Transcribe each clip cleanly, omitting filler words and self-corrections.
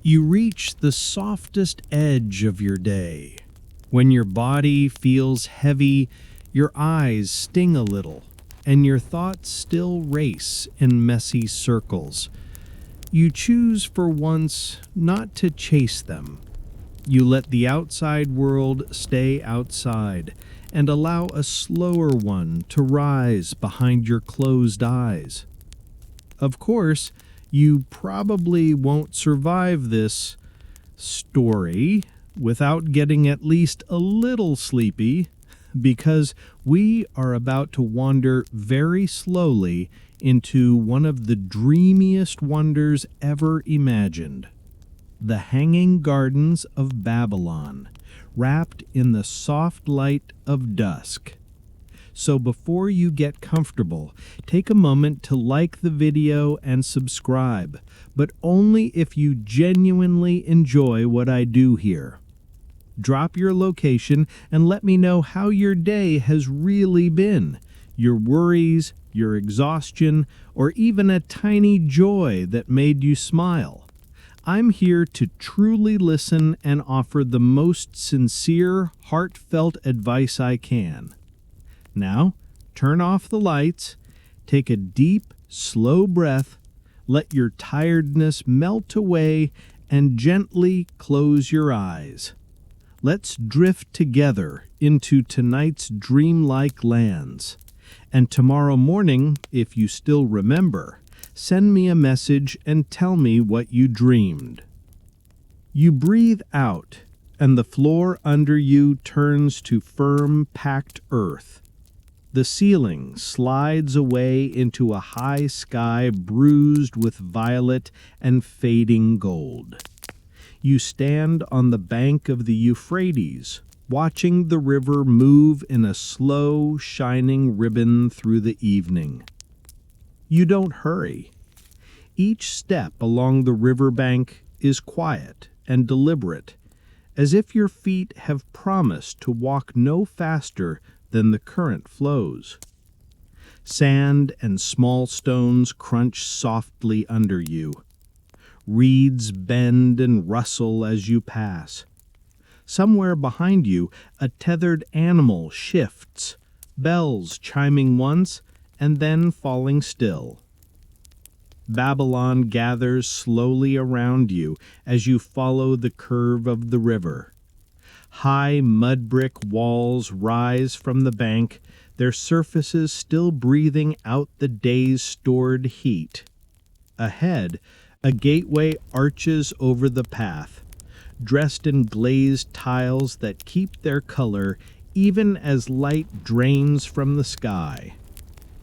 You reach the softest edge of your day. When your body feels heavy, your eyes sting a little, and your thoughts still race in messy circles. You choose for once not to chase them. You let the outside world stay outside and allow a slower one to rise behind your closed eyes. Of course, you probably won't survive this story without getting at least a little sleepy, because we are about to wander very slowly into one of the dreamiest wonders ever imagined. The Hanging Gardens of Babylon, wrapped in the soft light of dusk. So before you get comfortable, take a moment to like the video and subscribe, but only if you genuinely enjoy what I do here. Drop your location and let me know how your day has really been, your worries, your exhaustion, or even a tiny joy that made you smile. I'm here to truly listen and offer the most sincere, heartfelt advice I can. Now, turn off the lights, take a deep, slow breath, let your tiredness melt away, and gently close your eyes. Let's drift together into tonight's dreamlike lands. And tomorrow morning, if you still remember, send me a message and tell me what you dreamed. You breathe out, and the floor under you turns to firm, packed earth. The ceiling slides away into a high sky bruised with violet and fading gold. You stand on the bank of the Euphrates, watching the river move in a slow, shining ribbon through the evening. You don't hurry. Each step along the riverbank is quiet and deliberate, as if your feet have promised to walk no faster than the current flows. Sand and small stones crunch softly under you. Reeds bend and rustle as you pass. Somewhere behind you, a tethered animal shifts, bells chiming once and then falling still. Babylon gathers slowly around you as you follow the curve of the river. High mud brick walls rise from the bank, their surfaces still breathing out the day's stored heat. Ahead, a gateway arches over the path, dressed in glazed tiles that keep their color even as light drains from the sky.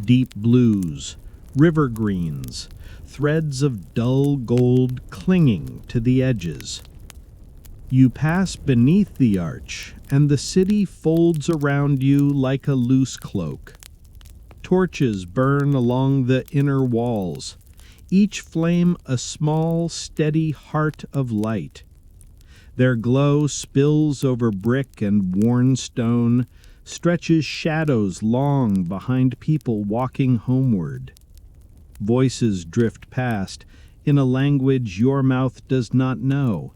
Deep blues, river greens, threads of dull gold clinging to the edges. You pass beneath the arch, and the city folds around you like a loose cloak. Torches burn along the inner walls, each flame a small, steady heart of light. Their glow spills over brick and worn stone, stretches shadows long behind people walking homeward. Voices drift past in a language your mouth does not know,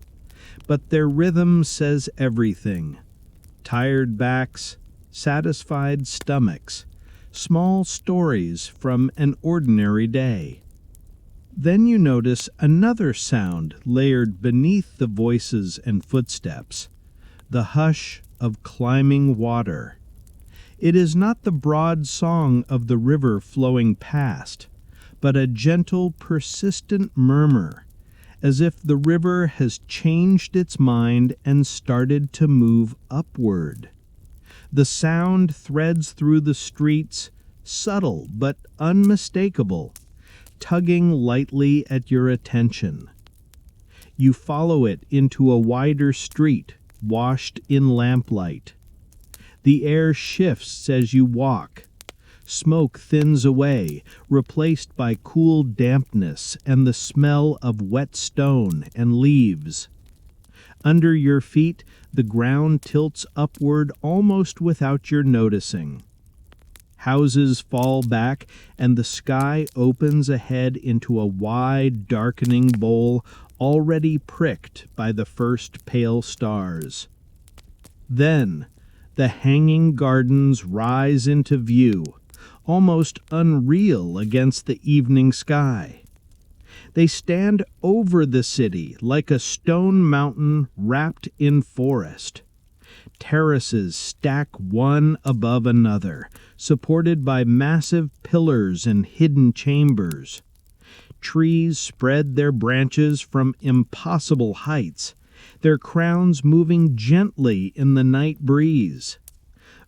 but their rhythm says everything. Tired backs, satisfied stomachs, small stories from an ordinary day. Then you notice another sound layered beneath the voices and footsteps, the hush of climbing water. It is not the broad song of the river flowing past, but a gentle, persistent murmur, as if the river has changed its mind and started to move upward. The sound threads through the streets, subtle but unmistakable, tugging lightly at your attention. You follow it into a wider street, washed in lamplight. The air shifts as you walk. Smoke thins away, replaced by cool dampness and the smell of wet stone and leaves. Under your feet, the ground tilts upward almost without your noticing. Houses fall back, and the sky opens ahead into a wide, darkening bowl already pricked by the first pale stars. Then, the hanging gardens rise into view, almost unreal against the evening sky. They stand over the city like a stone mountain wrapped in forest. Terraces stack one above another, supported by massive pillars and hidden chambers. Trees spread their branches from impossible heights, their crowns moving gently in the night breeze.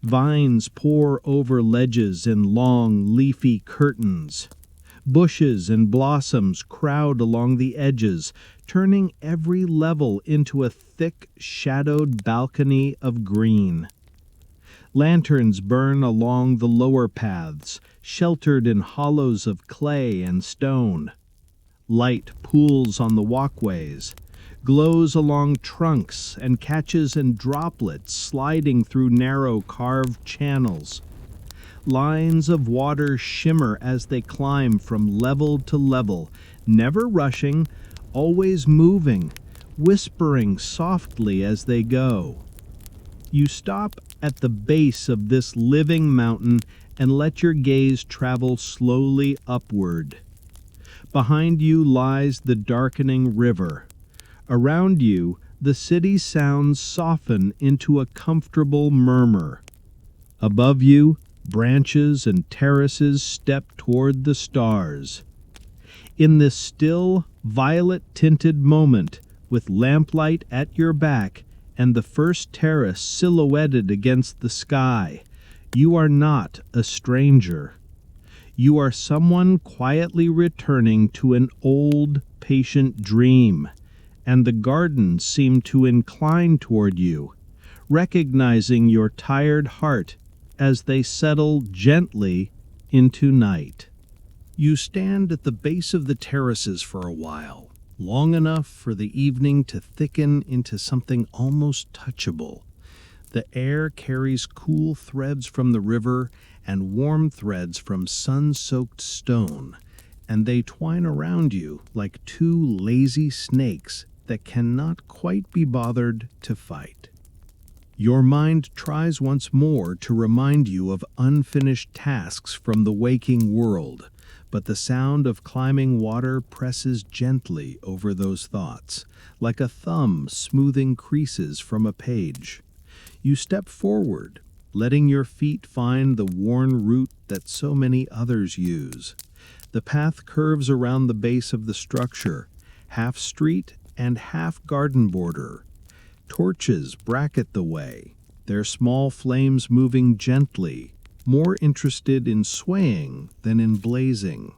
Vines pour over ledges in long, leafy curtains. Bushes and blossoms crowd along the edges, turning every level into a thick, shadowed balcony of green. Lanterns burn along the lower paths, sheltered in hollows of clay and stone. Light pools on the walkways, glows along trunks, and catches in droplets sliding through narrow carved channels. Lines of water shimmer as they climb from level to level, never rushing, always moving, whispering softly as they go. You stop at the base of this living mountain and let your gaze travel slowly upward. Behind you lies the darkening river. Around you, the city sounds soften into a comfortable murmur. Above you, branches and terraces step toward the stars. In this still, violet-tinted moment, with lamplight at your back and the first terrace silhouetted against the sky, you are not a stranger. You are someone quietly returning to an old, patient dream, and the gardens seem to incline toward you, recognizing your tired heart as they settle gently into night. You stand at the base of the terraces for a while, long enough for the evening to thicken into something almost touchable. The air carries cool threads from the river and warm threads from sun-soaked stone, and they twine around you like two lazy snakes that cannot quite be bothered to fight. Your mind tries once more to remind you of unfinished tasks from the waking world, but the sound of climbing water presses gently over those thoughts, like a thumb smoothing creases from a page. You step forward, letting your feet find the worn route that so many others use. The path curves around the base of the structure, half street and half garden border. Torches bracket the way, their small flames moving gently, more interested in swaying than in blazing.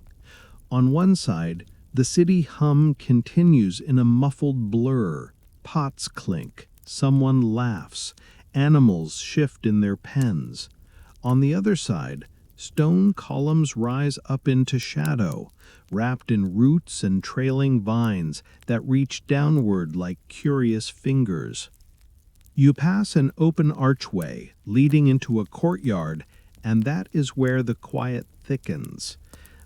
On one side, the city hum continues in a muffled blur. Pots clink, someone laughs, animals shift in their pens. On the other side, stone columns rise up into shadow, wrapped in roots and trailing vines that reach downward like curious fingers. You pass an open archway leading into a courtyard, and that is where the quiet thickens.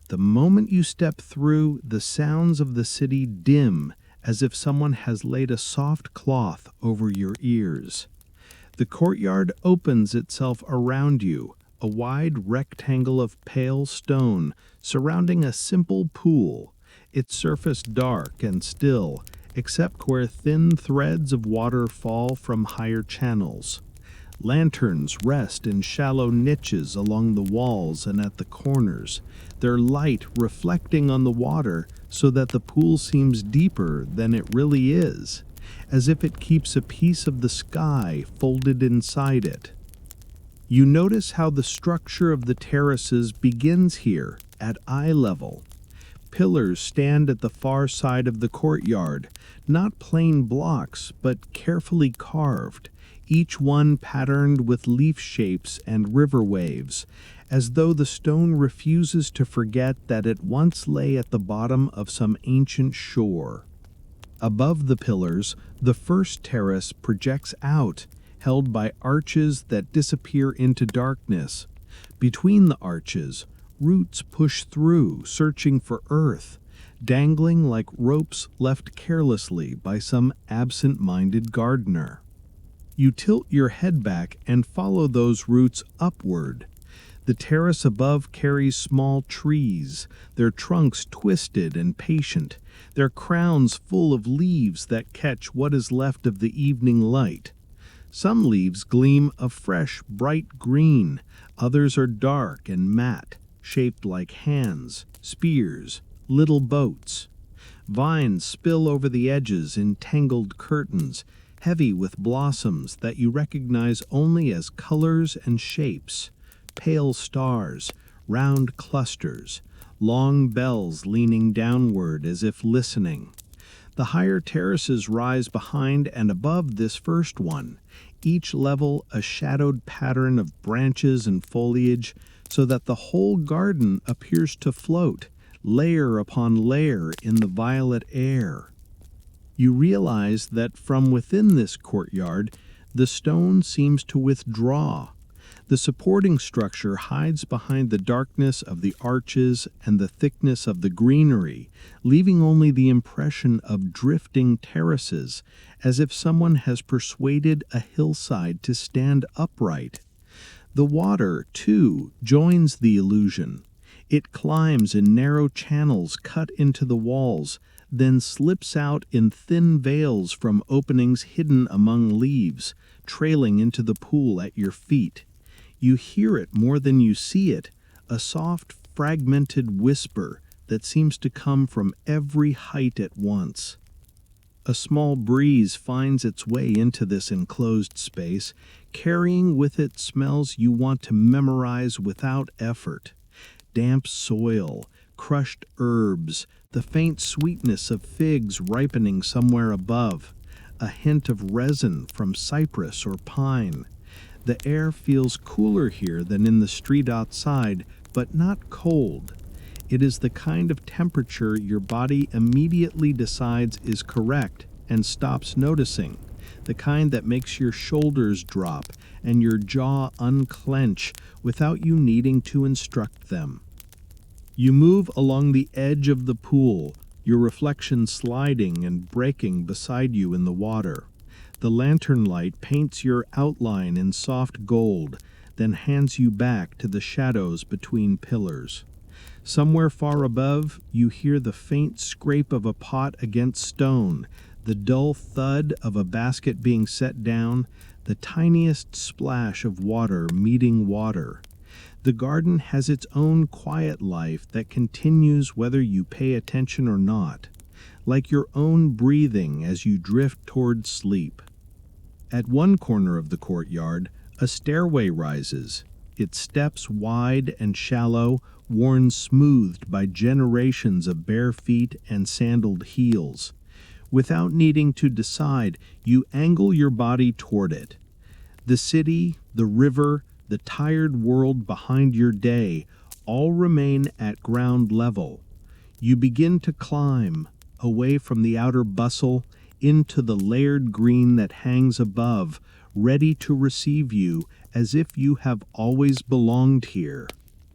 The moment you step through, the sounds of the city dim, as if someone has laid a soft cloth over your ears. The courtyard opens itself around you, a wide rectangle of pale stone surrounding a simple pool, its surface dark and still, except where thin threads of water fall from higher channels. Lanterns rest in shallow niches along the walls and at the corners, their light reflecting on the water so that the pool seems deeper than it really is, as if it keeps a piece of the sky folded inside it. You notice how the structure of the terraces begins here, at eye level. Pillars stand at the far side of the courtyard, not plain blocks, but carefully carved, each one patterned with leaf shapes and river waves, as though the stone refuses to forget that it once lay at the bottom of some ancient shore. Above the pillars, the first terrace projects out, held by arches that disappear into darkness. Between the arches, roots push through, searching for earth. dangling like ropes left carelessly by some absent-minded gardener. You tilt your head back and follow those roots upward. The terrace above carries small trees, their trunks twisted and patient, their crowns full of leaves that catch what is left of the evening light. Some leaves gleam a fresh, bright green, others are dark and matte, shaped like hands, spears, little boats. Vines spill over the edges in tangled curtains, heavy with blossoms that you recognize only as colors and shapes, pale stars, round clusters, long bells leaning downward as if listening. The higher terraces rise behind and above this first one, each level a shadowed pattern of branches and foliage, so that the whole garden appears to float, layer upon layer in the violet air. You realize that from within this courtyard, the stone seems to withdraw. The supporting structure hides behind the darkness of the arches and the thickness of the greenery, leaving only the impression of drifting terraces, as if someone has persuaded a hillside to stand upright. The water, too, joins the illusion. It climbs in narrow channels cut into the walls, then slips out in thin veils from openings hidden among leaves, trailing into the pool at your feet. You hear it more than you see it, a soft, fragmented whisper that seems to come from every height at once. A small breeze finds its way into this enclosed space, carrying with it smells you want to memorize without effort. Damp soil, crushed herbs, the faint sweetness of figs ripening somewhere above, a hint of resin from cypress or pine. The air feels cooler here than in the street outside, but not cold. It is the kind of temperature your body immediately decides is correct and stops noticing, the kind that makes your shoulders drop and your jaw unclench without you needing to instruct them. You move along the edge of the pool, your reflection sliding and breaking beside you in the water. The lantern light paints your outline in soft gold, then hands you back to the shadows between pillars. Somewhere far above, you hear the faint scrape of a pot against stone, the dull thud of a basket being set down, the tiniest splash of water meeting water. The garden has its own quiet life that continues whether you pay attention or not, like your own breathing as you drift toward sleep. At one corner of the courtyard, a stairway rises, its steps wide and shallow, worn smoothed by generations of bare feet and sandaled heels. Without needing to decide, you angle your body toward it. The city, the river, the tired world behind your day all remain at ground level. You begin to climb, away from the outer bustle, into the layered green that hangs above, ready to receive you as if you have always belonged here.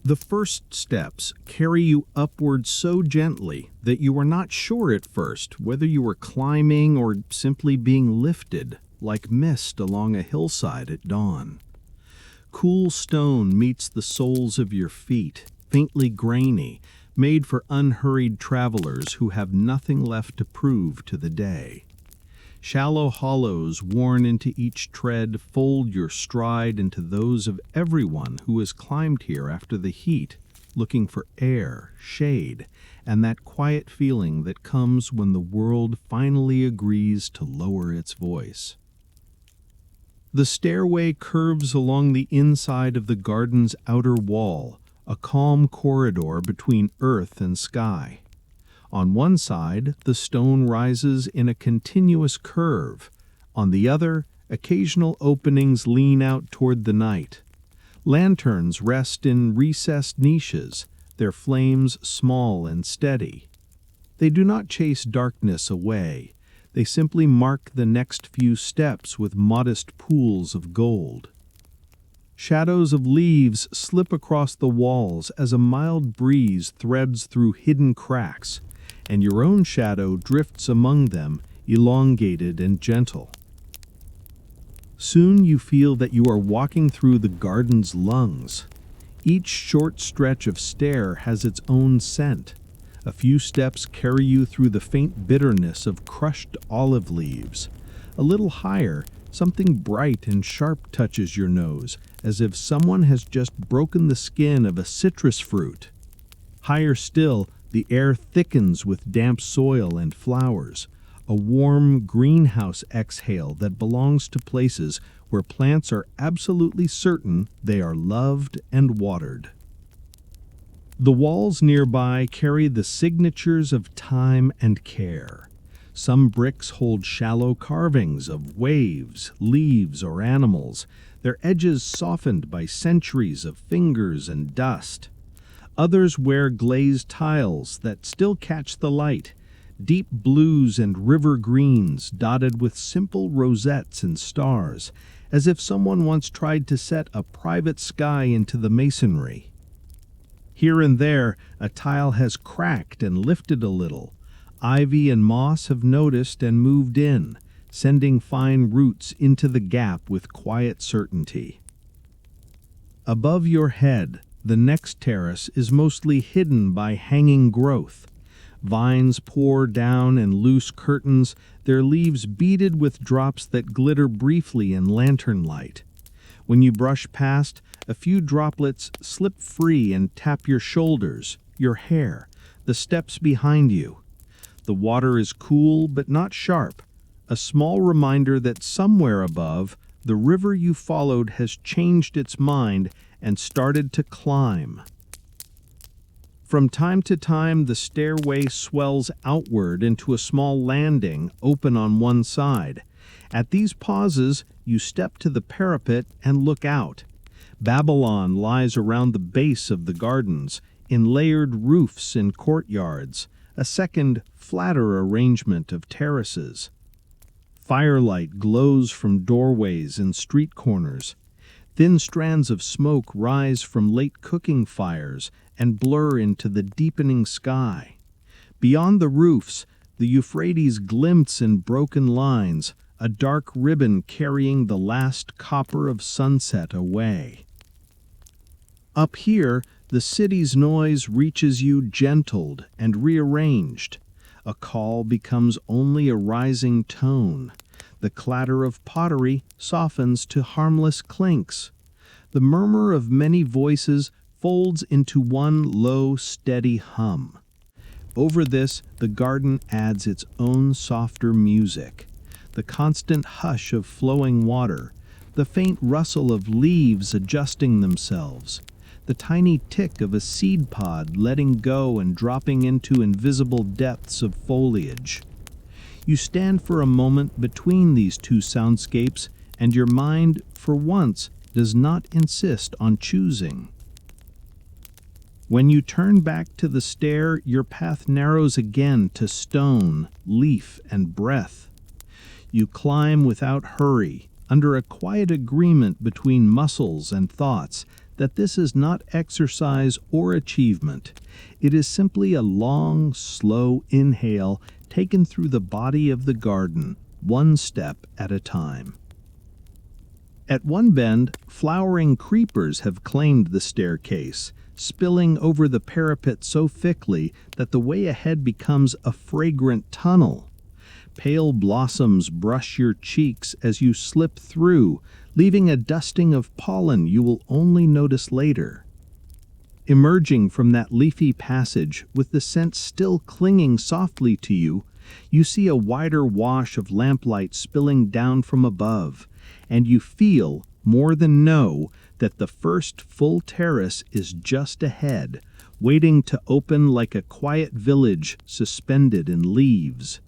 The first steps carry you upward so gently that you are not sure at first whether you are climbing or simply being lifted, like mist along a hillside at dawn. Cool stone meets the soles of your feet, faintly grainy, made for unhurried travelers who have nothing left to prove to the day. Shallow hollows worn into each tread fold your stride into those of everyone who has climbed here after the heat, looking for air, shade, and that quiet feeling that comes when the world finally agrees to lower its voice. The stairway curves along the inside of the garden's outer wall, a calm corridor between earth and sky. On one side, the stone rises in a continuous curve. On the other, occasional openings lean out toward the night. Lanterns rest in recessed niches, their flames small and steady. They do not chase darkness away. They simply mark the next few steps with modest pools of gold. Shadows of leaves slip across the walls as a mild breeze threads through hidden cracks, and your own shadow drifts among them, elongated and gentle. Soon you feel that you are walking through the garden's lungs. Each short stretch of stair has its own scent. A few steps carry you through the faint bitterness of crushed olive leaves. A little higher, something bright and sharp touches your nose, as if someone has just broken the skin of a citrus fruit. Higher still, the air thickens with damp soil and flowers, a warm greenhouse exhale that belongs to places where plants are absolutely certain they are loved and watered. The walls nearby carry the signatures of time and care. Some bricks hold shallow carvings of waves, leaves, or animals, their edges softened by centuries of fingers and dust. Others wear glazed tiles that still catch the light, deep blues and river greens dotted with simple rosettes and stars, as if someone once tried to set a private sky into the masonry. Here and there, a tile has cracked and lifted a little. Ivy and moss have noticed and moved in, sending fine roots into the gap with quiet certainty. Above your head, the next terrace is mostly hidden by hanging growth. Vines pour down in loose curtains, their leaves beaded with drops that glitter briefly in lantern light. When you brush past, a few droplets slip free and tap your shoulders, your hair, the steps behind you. The water is cool but not sharp, a small reminder that somewhere above, the river you followed has changed its mind and started to climb. From time to time, the stairway swells outward into a small landing open on one side. At these pauses, you step to the parapet and look out. Babylon lies around the base of the gardens, in layered roofs and courtyards, a second, flatter arrangement of terraces. Firelight glows from doorways and street corners. Thin strands of smoke rise from late cooking fires and blur into the deepening sky. Beyond the roofs, the Euphrates glints in broken lines, a dark ribbon carrying the last copper of sunset away. Up here, the city's noise reaches you gentled and rearranged. A call becomes only a rising tone. The clatter of pottery softens to harmless clinks. The murmur of many voices folds into one low, steady hum. Over this, the garden adds its own softer music. The constant hush of flowing water, the faint rustle of leaves adjusting themselves, the tiny tick of a seed pod letting go and dropping into invisible depths of foliage. You stand for a moment between these two soundscapes, and your mind, for once, does not insist on choosing. When you turn back to the stair, your path narrows again to stone, leaf, and breath. You climb without hurry, under a quiet agreement between muscles and thoughts that this is not exercise or achievement. It is simply a long, slow inhale taken through the body of the garden, one step at a time. At one bend, flowering creepers have claimed the staircase, spilling over the parapet so thickly that the way ahead becomes a fragrant tunnel. Pale blossoms brush your cheeks as you slip through, leaving a dusting of pollen you will only notice later. Emerging from that leafy passage, with the scent still clinging softly to you, you see a wider wash of lamplight spilling down from above, and you feel, more than know, that the first full terrace is just ahead, waiting to open like a quiet village suspended in leaves.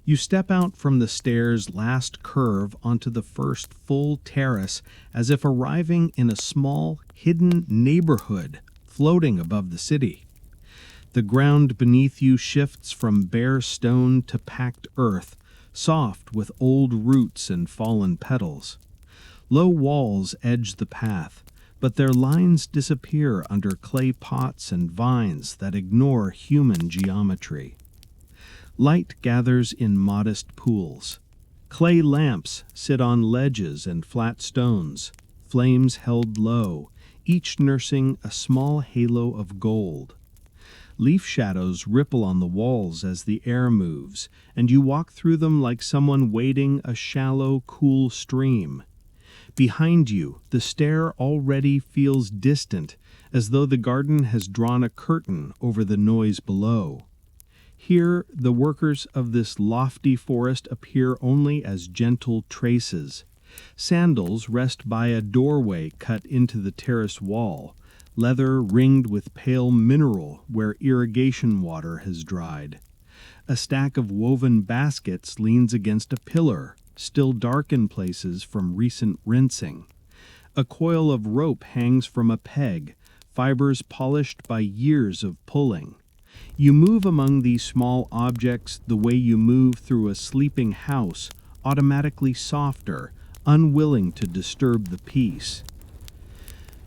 You step out from the stair's last curve onto the first full terrace, as if arriving in a small, hidden neighborhood floating above the city. The ground beneath you shifts from bare stone to packed earth, soft with old roots and fallen petals. Low walls edge the path, but their lines disappear under clay pots and vines that ignore human geometry. Light gathers in modest pools. Clay lamps sit on ledges and flat stones, flames held low, each nursing a small halo of gold. Leaf shadows ripple on the walls as the air moves, and you walk through them like someone wading a shallow, cool stream. Behind you, the stair already feels distant, as though the garden has drawn a curtain over the noise below. Here, the workers of this lofty forest appear only as gentle traces. Sandals rest by a doorway cut into the terrace wall, leather ringed with pale mineral where irrigation water has dried. A stack of woven baskets leans against a pillar, still dark in places from recent rinsing. A coil of rope hangs from a peg, fibers polished by years of pulling. You move among these small objects the way you move through a sleeping house, automatically softer, unwilling to disturb the peace.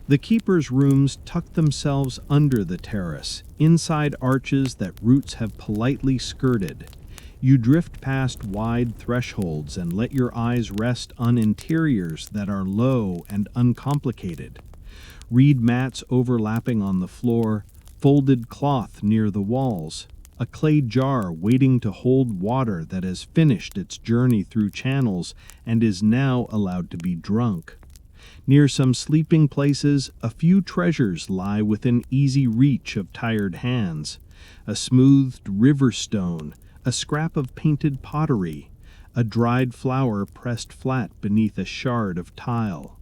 The keepers' rooms tuck themselves under the terrace, inside arches that roots have politely skirted. You drift past wide thresholds and let your eyes rest on interiors that are low and uncomplicated. Reed mats overlapping on the floor, folded cloth near the walls, a clay jar waiting to hold water that has finished its journey through channels and is now allowed to be drunk. Near some sleeping places, a few treasures lie within easy reach of tired hands. A smoothed river stone, a scrap of painted pottery, a dried flower pressed flat beneath a shard of tile.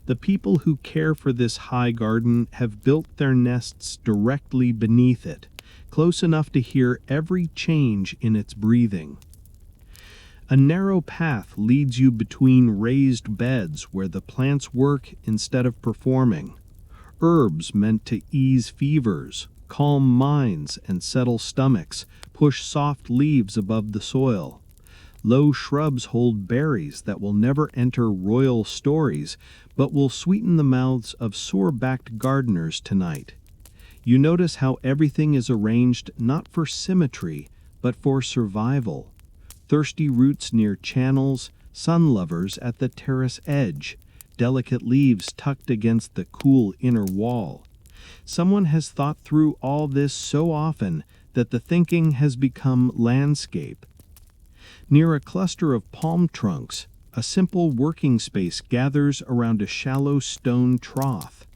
The people who care for this high garden have built their nests directly beneath it, close enough to hear every change in its breathing. A narrow path leads you between raised beds where the plants work instead of performing. Herbs meant to ease fevers, calm minds, and settle stomachs push soft leaves above the soil. Low shrubs hold berries that will never enter royal stories, but will sweeten the mouths of sore-backed gardeners tonight. You notice how everything is arranged not for symmetry, but for survival. Thirsty roots near channels, sun lovers at the terrace edge, delicate leaves tucked against the cool inner wall. Someone has thought through all this so often that the thinking has become landscape. Near a cluster of palm trunks, a simple working space gathers around a shallow stone trough.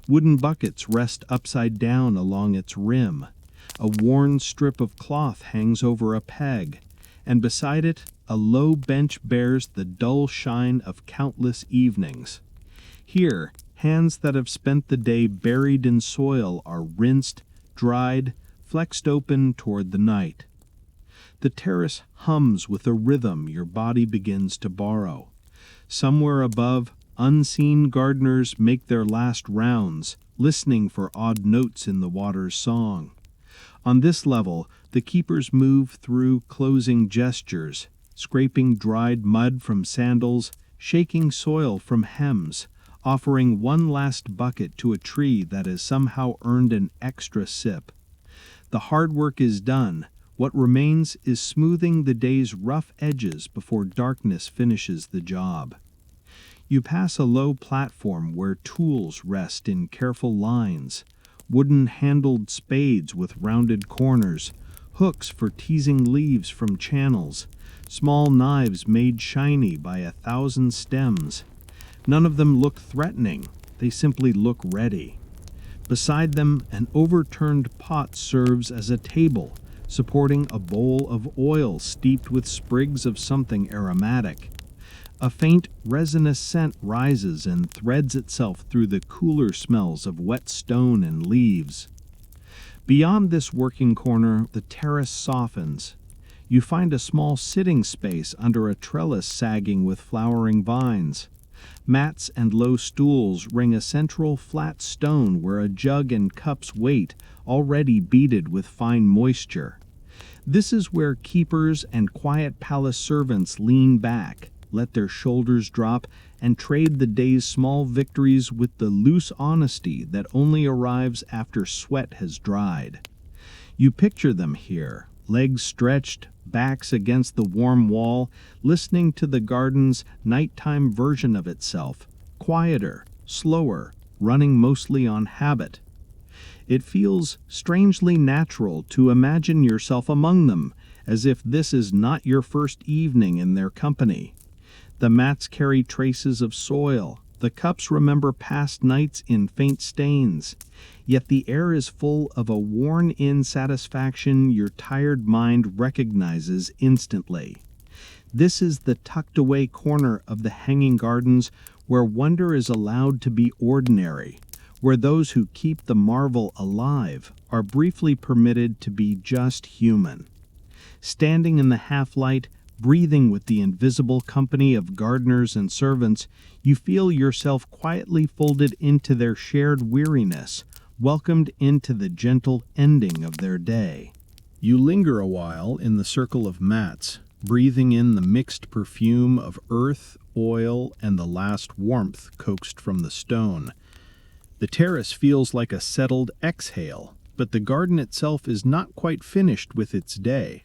Wooden buckets rest upside down along its rim. A worn strip of cloth hangs over a peg, and beside it, a low bench bears the dull shine of countless evenings. Here, hands that have spent the day buried in soil are rinsed, dried, flexed open toward the night. The terrace hums with a rhythm your body begins to borrow. Somewhere above, unseen gardeners make their last rounds, listening for odd notes in the water's song. On this level, the keepers move through closing gestures, scraping dried mud from sandals, shaking soil from hems, offering one last bucket to a tree that has somehow earned an extra sip. The hard work is done. What remains is smoothing the day's rough edges before darkness finishes the job. You pass a low platform where tools rest in careful lines, wooden-handled spades with rounded corners, hooks for teasing leaves from channels, small knives made shiny by 1,000 stems. None of them look threatening, they simply look ready. Beside them, an overturned pot serves as a table, supporting a bowl of oil steeped with sprigs of something aromatic. A faint, resinous scent rises and threads itself through the cooler smells of wet stone and leaves. Beyond this working corner, the terrace softens. You find a small sitting space under a trellis sagging with flowering vines. Mats and low stools ring a central flat stone where a jug and cups wait, already beaded with fine moisture. This is where keepers and quiet palace servants lean back, let their shoulders drop, and trade the day's small victories with the loose honesty that only arrives after sweat has dried. You picture them here, legs stretched, backs against the warm wall, listening to the garden's nighttime version of itself, quieter, slower, running mostly on habit. It feels strangely natural to imagine yourself among them, as if this is not your first evening in their company. The mats carry traces of soil, the cups remember past nights in faint stains, yet the air is full of a worn-in satisfaction your tired mind recognizes instantly. This is the tucked-away corner of the hanging gardens where wonder is allowed to be ordinary, where those who keep the marvel alive are briefly permitted to be just human. Standing in the half-light, breathing with the invisible company of gardeners and servants, you feel yourself quietly folded into their shared weariness, welcomed into the gentle ending of their day. You linger a while in the circle of mats, breathing in the mixed perfume of earth, oil, and the last warmth coaxed from the stone. The terrace feels like a settled exhale, but the garden itself is not quite finished with its day.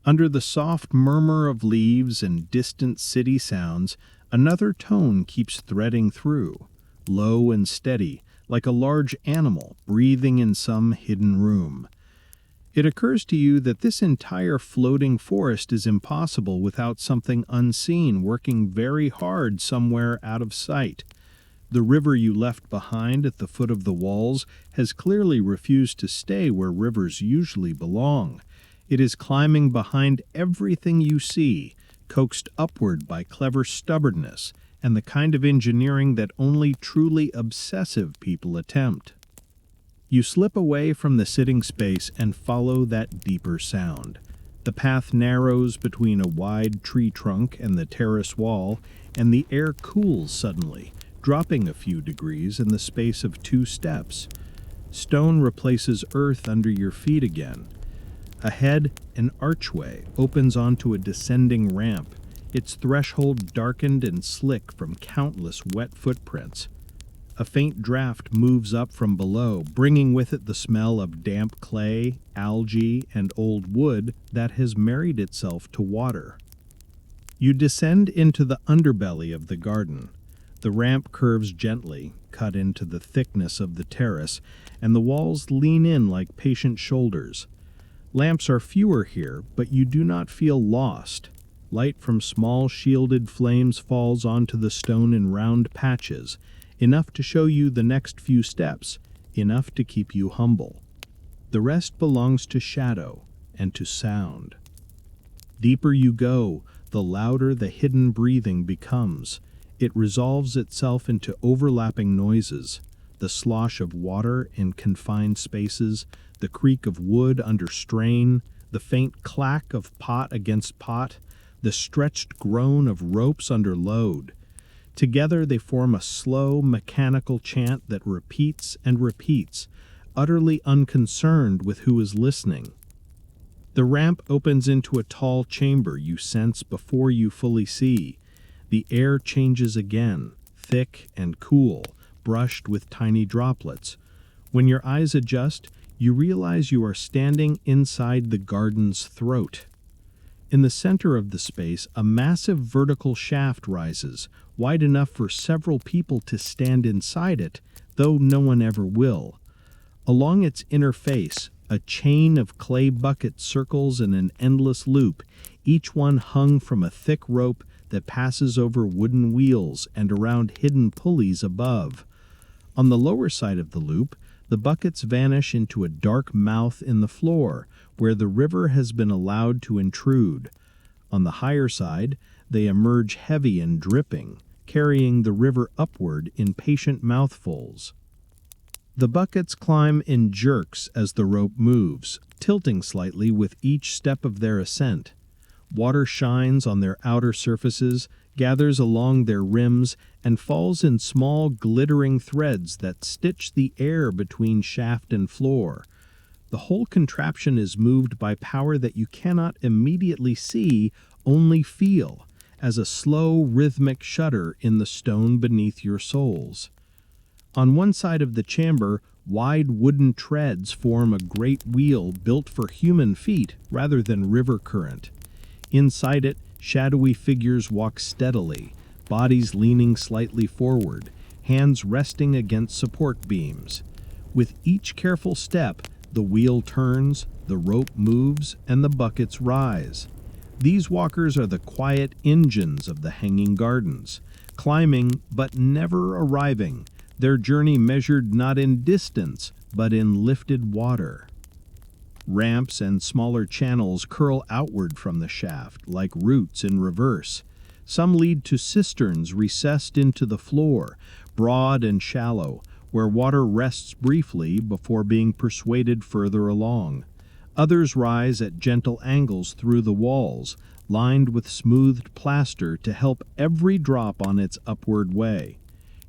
Under the soft murmur of leaves and distant city sounds, another tone keeps threading through, low and steady, like a large animal breathing in some hidden room. It occurs to you that this entire floating forest is impossible without something unseen working very hard somewhere out of sight. The river you left behind at the foot of the walls has clearly refused to stay where rivers usually belong. It is climbing behind everything you see, coaxed upward by clever stubbornness and the kind of engineering that only truly obsessive people attempt. You slip away from the sitting space and follow that deeper sound. The path narrows between a wide tree trunk and the terrace wall, and the air cools suddenly, dropping a few degrees in the space of 2 steps. Stone replaces earth under your feet again. Ahead, an archway opens onto a descending ramp, its threshold darkened and slick from countless wet footprints. A faint draft moves up from below, bringing with it the smell of damp clay, algae, and old wood that has married itself to water. You descend into the underbelly of the garden. The ramp curves gently, cut into the thickness of the terrace, and the walls lean in like patient shoulders. Lamps are fewer here, but you do not feel lost. Light from small shielded flames falls onto the stone in round patches, enough to show you the next few steps, enough to keep you humble. The rest belongs to shadow and to sound. Deeper you go, the louder the hidden breathing becomes. It resolves itself into overlapping noises, the slosh of water in confined spaces, the creak of wood under strain, the faint clack of pot against pot, the stretched groan of ropes under load. Together they form a slow, mechanical chant that repeats and repeats, utterly unconcerned with who is listening. The ramp opens into a tall chamber you sense before you fully see. The air changes again, thick and cool, brushed with tiny droplets. When your eyes adjust, you realize you are standing inside the garden's throat. In the center of the space, a massive vertical shaft rises, wide enough for several people to stand inside it, though no one ever will. Along its inner face, a chain of clay buckets circles in an endless loop, each one hung from a thick rope that passes over wooden wheels and around hidden pulleys above. On the lower side of the loop, the buckets vanish into a dark mouth in the floor, where the river has been allowed to intrude. On the higher side, they emerge heavy and dripping, carrying the river upward in patient mouthfuls. The buckets climb in jerks as the rope moves, tilting slightly with each step of their ascent. Water shines on their outer surfaces, gathers along their rims, and falls in small glittering threads that stitch the air between shaft and floor. The whole contraption is moved by power that you cannot immediately see, only feel, as a slow rhythmic shudder in the stone beneath your soles. On one side of the chamber, Wide wooden treads form a great wheel built for human feet rather than river current. Inside it, shadowy figures walk steadily, bodies leaning slightly forward, hands resting against support beams. With each careful step, the wheel turns, the rope moves, and the buckets rise. These walkers are the quiet engines of the hanging gardens, climbing but never arriving, their journey measured not in distance but in lifted water. Ramps and smaller channels curl outward from the shaft like roots in reverse. Some lead to cisterns recessed into the floor, broad and shallow, where water rests briefly before being persuaded further along. Others rise at gentle angles through the walls, lined with smoothed plaster to help every drop on its upward way.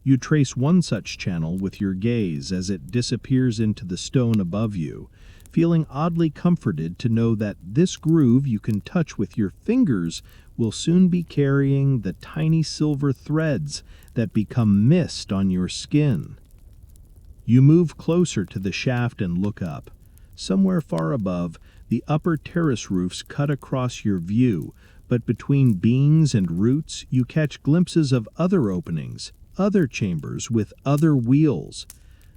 You trace one such channel with your gaze as it disappears into the stone above you, feeling oddly comforted to know that this groove you can touch with your fingers will soon be carrying the tiny silver threads that become mist on your skin. You move closer to the shaft and look up. Somewhere far above, the upper terrace roofs cut across your view, but between beams and roots you catch glimpses of other openings, other chambers with other wheels.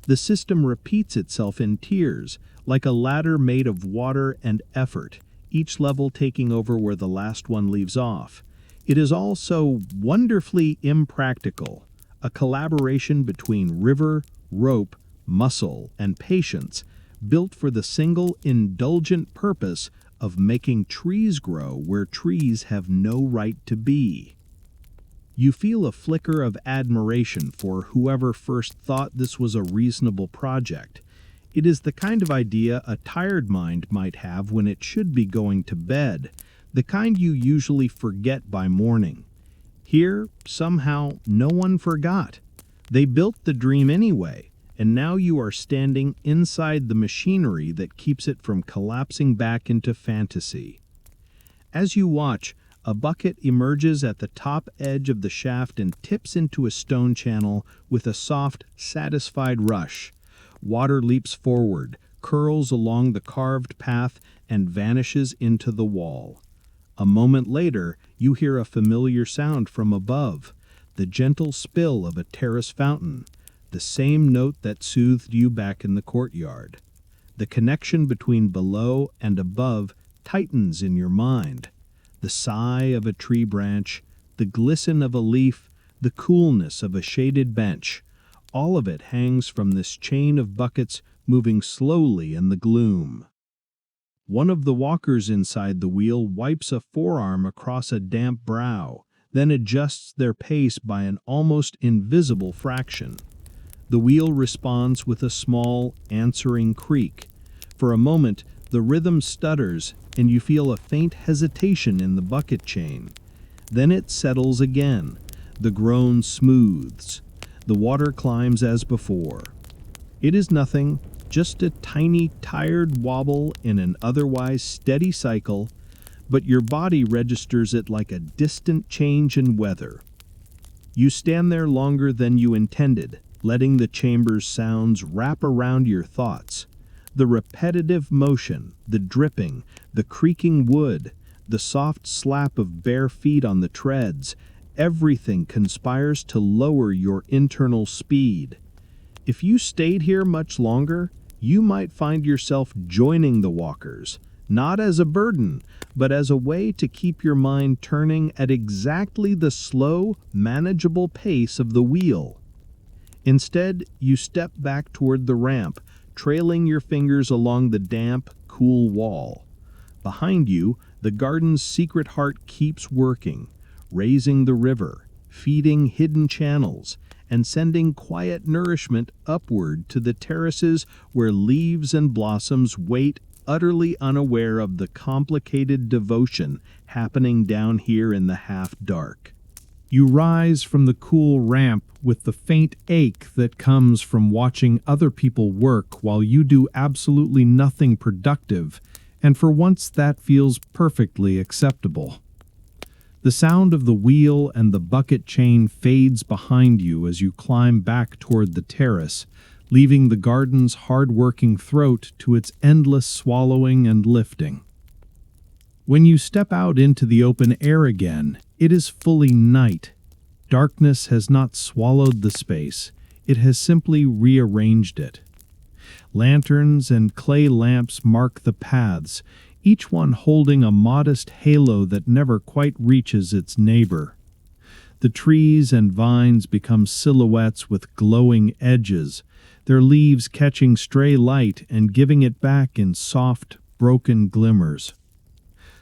The system repeats itself in tiers, like a ladder made of water and effort, each level taking over where the last one leaves off. It is all so wonderfully impractical, a collaboration between river, rope, muscle, and patience, built for the single indulgent purpose of making trees grow where trees have no right to be. You feel a flicker of admiration for whoever first thought this was a reasonable project. It is the kind of idea a tired mind might have when it should be going to bed, the kind you usually forget by morning. Here, somehow, no one forgot. They built the dream anyway, and now you are standing inside the machinery that keeps it from collapsing back into fantasy. As you watch, a bucket emerges at the top edge of the shaft and tips into a stone channel with a soft, satisfied rush. Water leaps forward, curls along the carved path, and vanishes into the wall. A moment later, you hear a familiar sound from above, the gentle spill of a terrace fountain, the same note that soothed you back in the courtyard. The connection between below and above tightens in your mind. The sigh of a tree branch, the glisten of a leaf, the coolness of a shaded bench, all of it hangs from this chain of buckets moving slowly in the gloom. One of the walkers inside the wheel wipes a forearm across a damp brow, then adjusts their pace by an almost invisible fraction. The wheel responds with a small, answering creak. For a moment, the rhythm stutters, and you feel a faint hesitation in the bucket chain. Then it settles again. The groan smooths. The water climbs as before. It is nothing, just a tiny, tired wobble in an otherwise steady cycle, but your body registers it like a distant change in weather. You stand there longer than you intended, letting the chamber's sounds wrap around your thoughts. The repetitive motion, the dripping, the creaking wood, the soft slap of bare feet on the treads, everything conspires to lower your internal speed. If you stayed here much longer, you might find yourself joining the walkers, not as a burden, but as a way to keep your mind turning at exactly the slow, manageable pace of the wheel. Instead, you step back toward the ramp, trailing your fingers along the damp, cool wall. Behind you, the garden's secret heart keeps working, raising the river, feeding hidden channels, and sending quiet nourishment upward to the terraces where leaves and blossoms wait, utterly unaware of the complicated devotion happening down here in the half-dark. You rise from the cool ramp with the faint ache that comes from watching other people work while you do absolutely nothing productive, and for once that feels perfectly acceptable. The sound of the wheel and the bucket chain fades behind you as you climb back toward the terrace, leaving the garden's hard-working throat to its endless swallowing and lifting. When you step out into the open air again, it is fully night. Darkness has not swallowed the space, it has simply rearranged it. Lanterns and clay lamps mark the paths, each one holding a modest halo that never quite reaches its neighbor. The trees and vines become silhouettes with glowing edges, their leaves catching stray light and giving it back in soft, broken glimmers.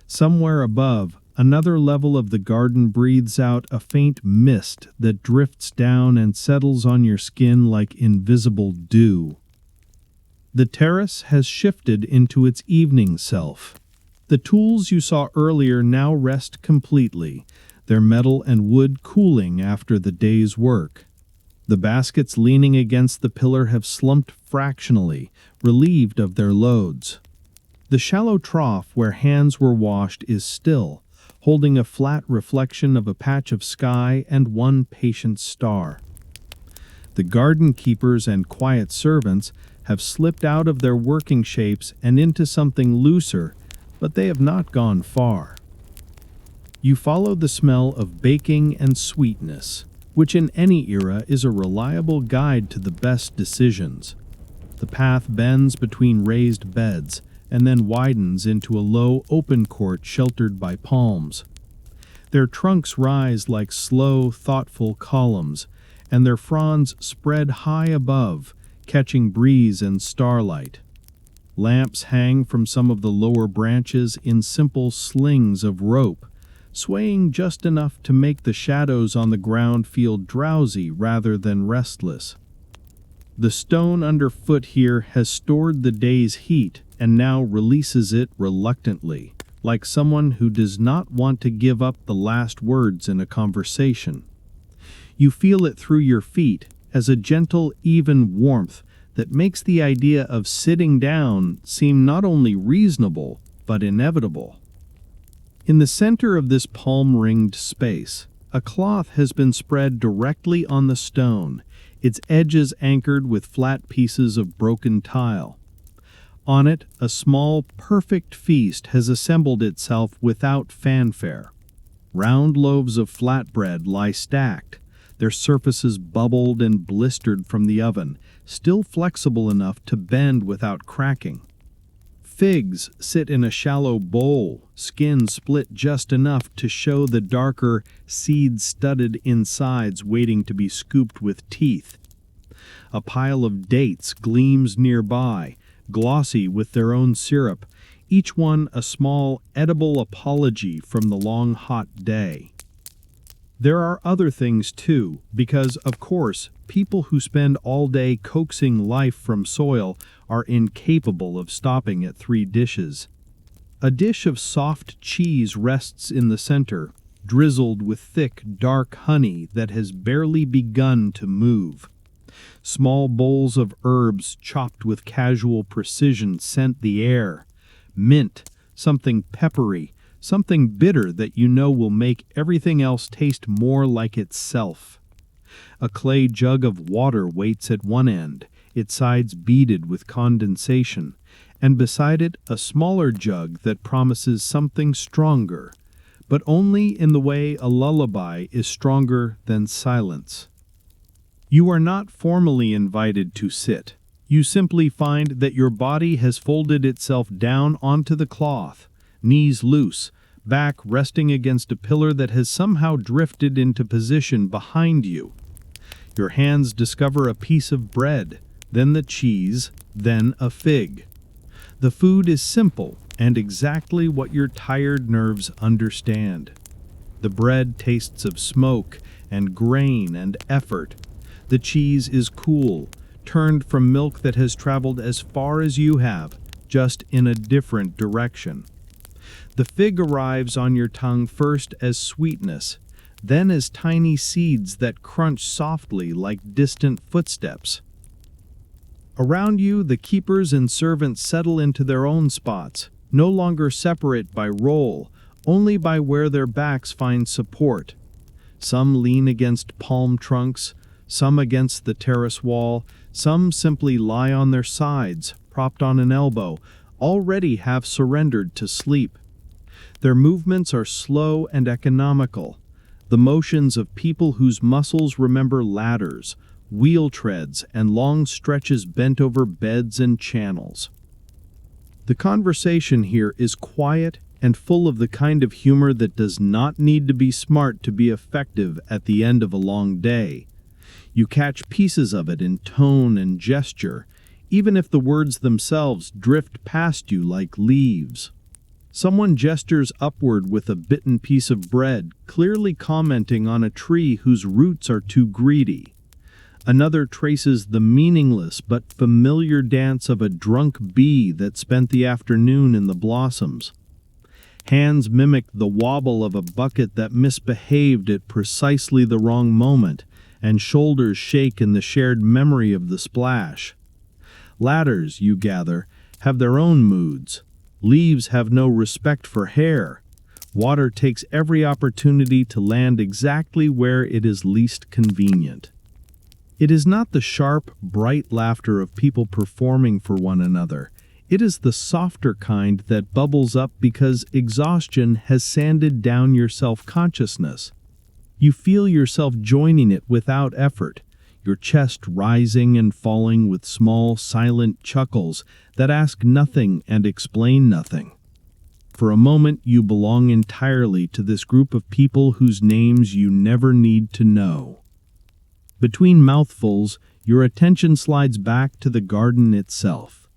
Somewhere above, another level of the garden breathes out a faint mist that drifts down and settles on your skin like invisible dew. The terrace has shifted into its evening self. The tools you saw earlier now rest completely, their metal and wood cooling after the day's work. The baskets leaning against the pillar have slumped fractionally, relieved of their loads. The shallow trough where hands were washed is still, holding a flat reflection of a patch of sky and one patient star. The garden keepers and quiet servants have slipped out of their working shapes and into something looser, but they have not gone far. You follow the smell of baking and sweetness, which in any era is a reliable guide to the best decisions. The path bends between raised beds, and then widens into a low, open court sheltered by palms. Their trunks rise like slow, thoughtful columns, and their fronds spread high above, catching breeze and starlight. Lamps hang from some of the lower branches in simple slings of rope, swaying just enough to make the shadows on the ground feel drowsy rather than restless. The stone underfoot here has stored the day's heat and now releases it reluctantly, like someone who does not want to give up the last words in a conversation. You feel it through your feet as a gentle, even warmth that makes the idea of sitting down seem not only reasonable, but inevitable. In the center of this palm-ringed space, a cloth has been spread directly on the stone, its edges anchored with flat pieces of broken tile. On it, a small, perfect feast has assembled itself without fanfare. Round loaves of flatbread lie stacked, their surfaces bubbled and blistered from the oven, still flexible enough to bend without cracking. Figs sit in a shallow bowl, skin split just enough to show the darker, seed-studded insides waiting to be scooped with teeth. A pile of dates gleams nearby, glossy with their own syrup, each one a small, edible apology from the long, hot day. There are other things too, because, of course, people who spend all day coaxing life from soil are incapable of stopping at 3 dishes. A dish of soft cheese rests in the center, drizzled with thick, dark honey that has barely begun to move. Small bowls of herbs chopped with casual precision scent the air. Mint, something peppery, something bitter that you know will make everything else taste more like itself. A clay jug of water waits at one end, its sides beaded with condensation, and beside it a smaller jug that promises something stronger, but only in the way a lullaby is stronger than silence. You are not formally invited to sit. You simply find that your body has folded itself down onto the cloth, knees loose, back resting against a pillar that has somehow drifted into position behind you. Your hands discover a piece of bread, then the cheese, then a fig. The food is simple and exactly what your tired nerves understand. The bread tastes of smoke and grain and effort. The cheese is cool, turned from milk that has traveled as far as you have, just in a different direction. The fig arrives on your tongue first as sweetness, then as tiny seeds that crunch softly like distant footsteps. Around you, the keepers and servants settle into their own spots, no longer separate by role, only by where their backs find support. Some lean against palm trunks, Some against the terrace wall, some simply lie on their sides, propped on an elbow, already have surrendered to sleep. Their movements are slow and economical, the motions of people whose muscles remember ladders, wheel treads, and long stretches bent over beds and channels. The conversation here is quiet and full of the kind of humor that does not need to be smart to be effective at the end of a long day. You catch pieces of it in tone and gesture, even if the words themselves drift past you like leaves. Someone gestures upward with a bitten piece of bread, clearly commenting on a tree whose roots are too greedy. Another traces the meaningless but familiar dance of a drunk bee that spent the afternoon in the blossoms. Hands mimic the wobble of a bucket that misbehaved at precisely the wrong moment, and shoulders shake in the shared memory of the splash. Ladders, you gather, have their own moods. Leaves have no respect for hair. Water takes every opportunity to land exactly where it is least convenient. It is not the sharp, bright laughter of people performing for one another. It is the softer kind that bubbles up because exhaustion has sanded down your self-consciousness. You feel yourself joining it without effort, your chest rising and falling with small, silent chuckles that ask nothing and explain nothing. For a moment, you belong entirely to this group of people whose names you never need to know. Between mouthfuls, your attention slides back to the garden itself.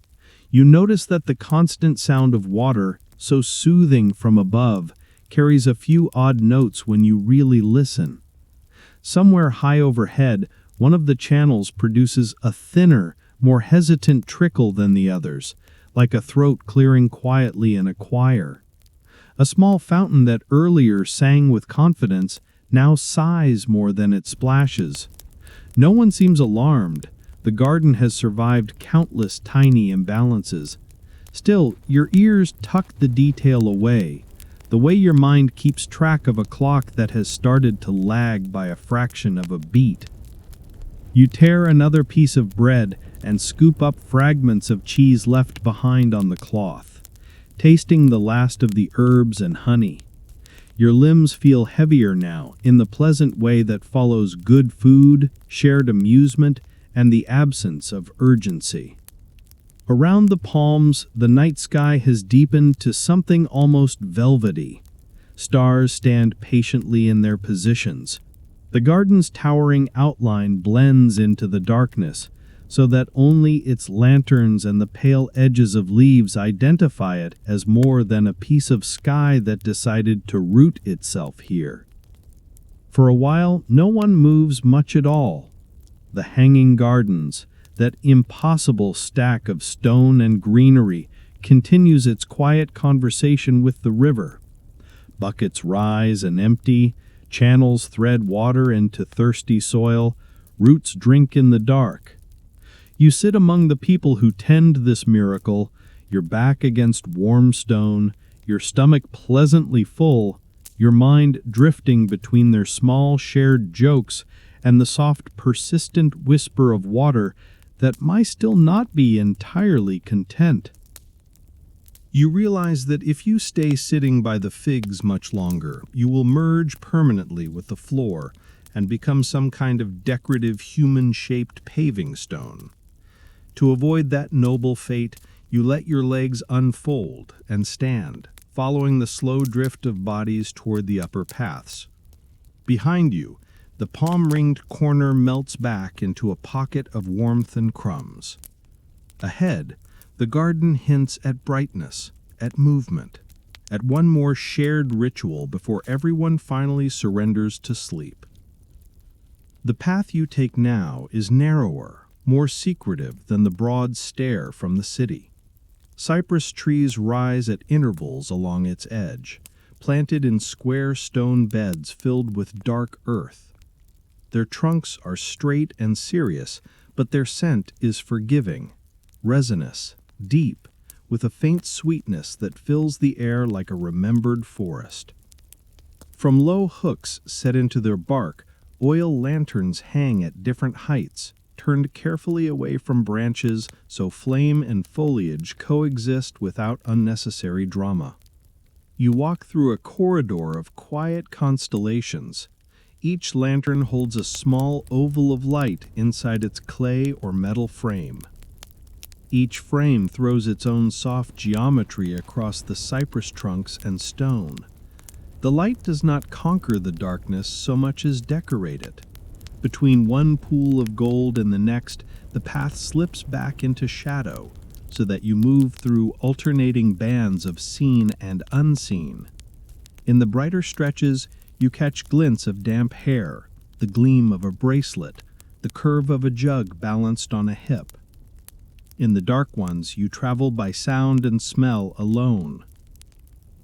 You notice that the constant sound of water, so soothing from above, carries a few odd notes when you really listen. Somewhere high overhead, one of the channels produces a thinner, more hesitant trickle than the others, like a throat clearing quietly in a choir. A small fountain that earlier sang with confidence now sighs more than it splashes. No one seems alarmed. The garden has survived countless tiny imbalances. Still, your ears tuck the detail away, the way your mind keeps track of a clock that has started to lag by a fraction of a beat. You tear another piece of bread and scoop up fragments of cheese left behind on the cloth, tasting the last of the herbs and honey. Your limbs feel heavier now, in the pleasant way that follows good food, shared amusement, and the absence of urgency. Around the palms, the night sky has deepened to something almost velvety. Stars stand patiently in their positions. The garden's towering outline blends into the darkness, so that only its lanterns and the pale edges of leaves identify it as more than a piece of sky that decided to root itself here. For a while, no one moves much at all. The hanging gardens, that impossible stack of stone and greenery, continues its quiet conversation with the river. Buckets rise and empty, channels thread water into thirsty soil, roots drink in the dark. You sit among the people who tend this miracle, your back against warm stone, your stomach pleasantly full, your mind drifting between their small shared jokes and the soft, persistent whisper of water that might still not be entirely content. You realize that if you stay sitting by the figs much longer, you will merge permanently with the floor and become some kind of decorative human-shaped paving stone. To avoid that noble fate, you let your legs unfold and stand, following the slow drift of bodies toward the upper paths. Behind you, the palm-ringed corner melts back into a pocket of warmth and crumbs. Ahead, the garden hints at brightness, at movement, at one more shared ritual before everyone finally surrenders to sleep. The path you take now is narrower, more secretive than the broad stair from the city. Cypress trees rise at intervals along its edge, planted in square stone beds filled with dark earth. Their trunks are straight and serious, but their scent is forgiving, resinous, deep, with a faint sweetness that fills the air like a remembered forest. From low hooks set into their bark, oil lanterns hang at different heights, turned carefully away from branches so flame and foliage coexist without unnecessary drama. You walk through a corridor of quiet constellations. Each lantern holds a small oval of light inside its clay or metal frame. Each frame throws its own soft geometry across the cypress trunks and stone. The light does not conquer the darkness so much as decorate it. Between one pool of gold and the next, the path slips back into shadow, so that you move through alternating bands of seen and unseen. In the brighter stretches, you catch glints of damp hair, the gleam of a bracelet, the curve of a jug balanced on a hip. In the dark ones, you travel by sound and smell alone.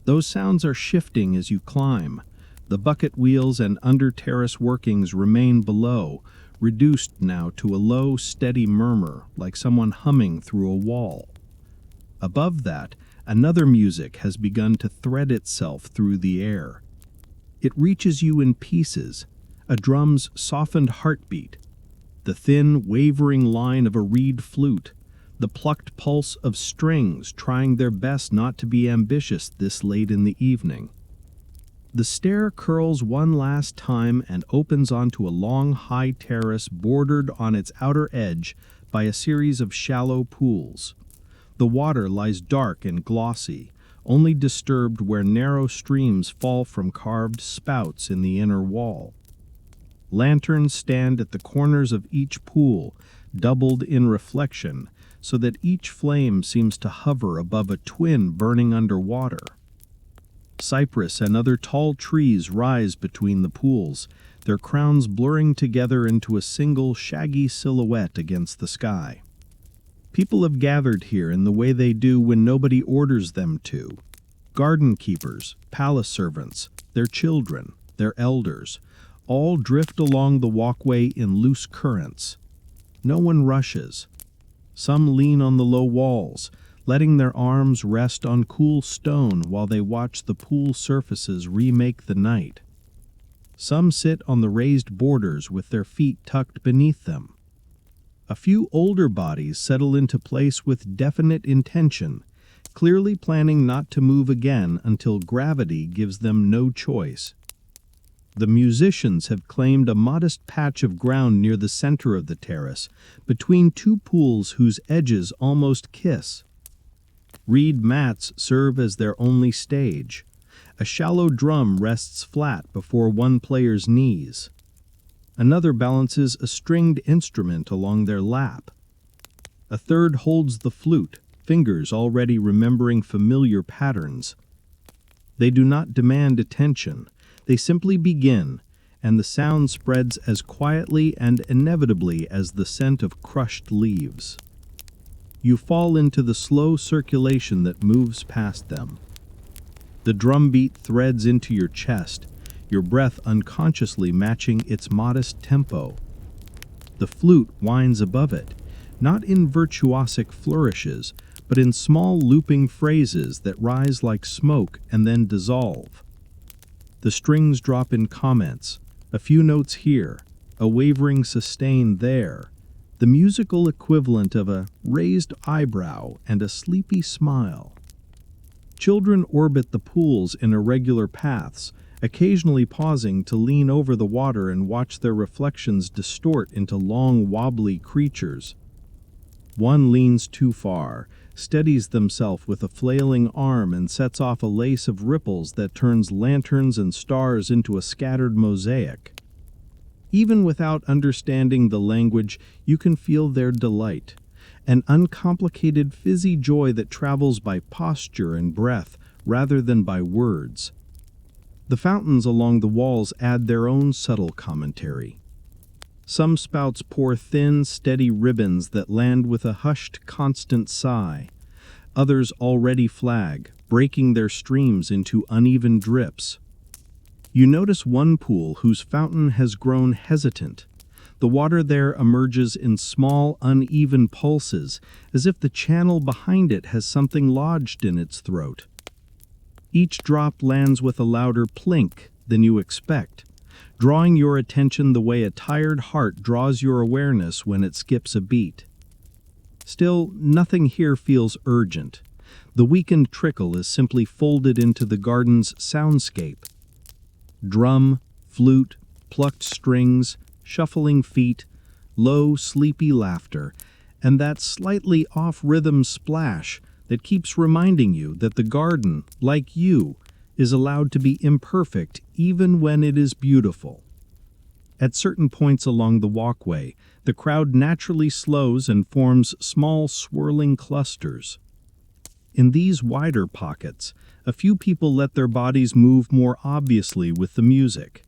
Those sounds are shifting as you climb. The bucket wheels and under-terrace workings remain below, reduced now to a low, steady murmur, like someone humming through a wall. Above that, another music has begun to thread itself through the air. It reaches you in pieces, a drum's softened heartbeat, the thin, wavering line of a reed flute, the plucked pulse of strings trying their best not to be ambitious this late in the evening. The stair curls one last time and opens onto a long, high terrace bordered on its outer edge by a series of shallow pools. The water lies dark and glossy, only disturbed where narrow streams fall from carved spouts in the inner wall. Lanterns stand at the corners of each pool, doubled in reflection, so that each flame seems to hover above a twin burning underwater. Cypress and other tall trees rise between the pools, their crowns blurring together into a single shaggy silhouette against the sky. People have gathered here in the way they do when nobody orders them to. Garden keepers, palace servants, their children, their elders, all drift along the walkway in loose currents. No one rushes. Some lean on the low walls, letting their arms rest on cool stone while they watch the pool surfaces remake the night. Some sit on the raised borders with their feet tucked beneath them. A few older bodies settle into place with definite intention, clearly planning not to move again until gravity gives them no choice. The musicians have claimed a modest patch of ground near the center of the terrace, between two pools whose edges almost kiss. Reed mats serve as their only stage. A shallow drum rests flat before one player's knees. Another balances a stringed instrument along their lap. A third holds the flute, fingers already remembering familiar patterns. They do not demand attention. They simply begin, and the sound spreads as quietly and inevitably as the scent of crushed leaves. You fall into the slow circulation that moves past them. The drumbeat threads into your chest, your breath unconsciously matching its modest tempo. The flute winds above it, not in virtuosic flourishes, but in small looping phrases that rise like smoke and then dissolve. The strings drop in comments, a few notes here, a wavering sustain there, the musical equivalent of a raised eyebrow and a sleepy smile. Children orbit the pools in irregular paths, occasionally pausing to lean over the water and watch their reflections distort into long, wobbly creatures. One leans too far, steadies themselves with a flailing arm and sets off a lace of ripples that turns lanterns and stars into a scattered mosaic. Even without understanding the language, you can feel their delight, an uncomplicated fizzy joy that travels by posture and breath rather than by words. The fountains along the walls add their own subtle commentary. Some spouts pour thin, steady ribbons that land with a hushed, constant sigh. Others already flag, breaking their streams into uneven drips. You notice one pool whose fountain has grown hesitant. The water there emerges in small, uneven pulses, as if the channel behind it has something lodged in its throat. Each drop lands with a louder plink than you expect, drawing your attention the way a tired heart draws your awareness when it skips a beat. Still, nothing here feels urgent. The weakened trickle is simply folded into the garden's soundscape. Drum, flute, plucked strings, shuffling feet, low, sleepy laughter, and that slightly off-rhythm splash that keeps reminding you that the garden, like you, is allowed to be imperfect even when it is beautiful. At certain points along the walkway, the crowd naturally slows and forms small swirling clusters. In these wider pockets, a few people let their bodies move more obviously with the music.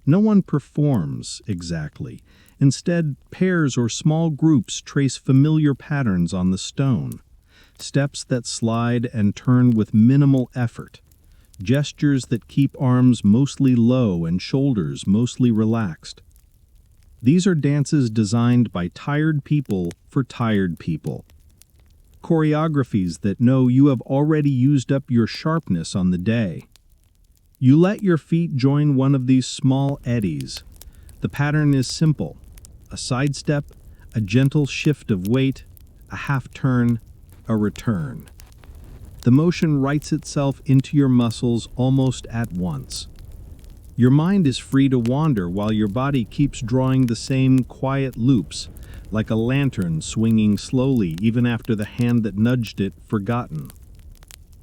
No one performs exactly. Instead, pairs or small groups trace familiar patterns on the stone. Steps that slide and turn with minimal effort. Gestures that keep arms mostly low and shoulders mostly relaxed. These are dances designed by tired people for tired people. Choreographies that know you have already used up your sharpness on the day. You let your feet join one of these small eddies. The pattern is simple: a sidestep, a gentle shift of weight, a half turn, a return. The motion writes itself into your muscles almost at once. Your mind is free to wander while your body keeps drawing the same quiet loops, like a lantern swinging slowly even after the hand that nudged it forgotten.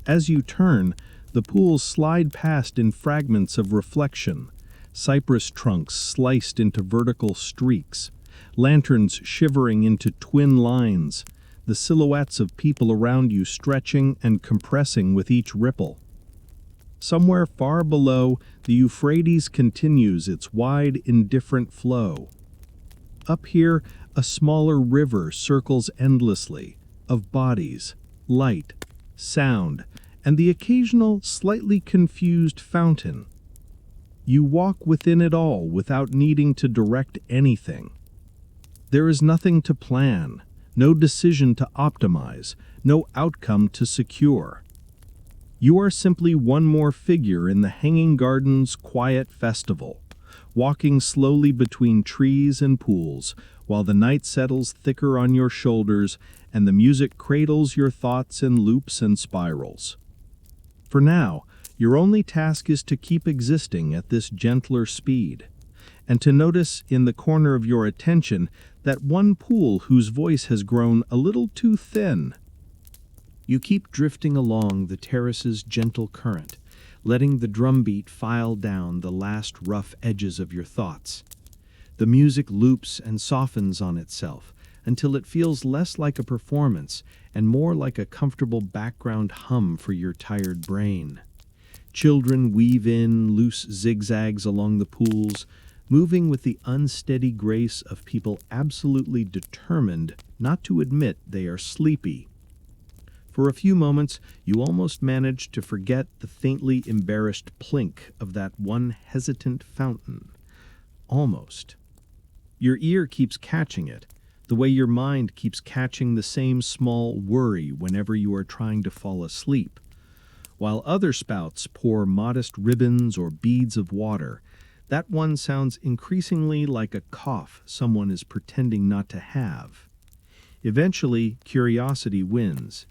As you turn, the pools slide past in fragments of reflection, cypress trunks sliced into vertical streaks, lanterns shivering into twin lines, the silhouettes of people around you stretching and compressing with each ripple. Somewhere far below, the Euphrates continues its wide, indifferent flow. Up here, a smaller river circles endlessly, of bodies, light, sound, and the occasional, slightly confused fountain. You walk within it all without needing to direct anything. There is nothing to plan, no decision to optimize, no outcome to secure. You are simply one more figure in the Hanging Garden's quiet festival, walking slowly between trees and pools, while the night settles thicker on your shoulders and the music cradles your thoughts in loops and spirals. For now, your only task is to keep existing at this gentler speed, and to notice in the corner of your attention that one pool whose voice has grown a little too thin. You keep drifting along the terrace's gentle current, letting the drumbeat file down the last rough edges of your thoughts. The music loops and softens on itself until it feels less like a performance and more like a comfortable background hum for your tired brain. Children weave in loose zigzags along the pools, moving with the unsteady grace of people absolutely determined not to admit they are sleepy. For a few moments, you almost manage to forget the faintly embarrassed plink of that one hesitant fountain. Almost. Your ear keeps catching it, the way your mind keeps catching the same small worry whenever you are trying to fall asleep. While other spouts pour modest ribbons or beads of water, that one sounds increasingly like a cough someone is pretending not to have. Eventually, curiosity wins.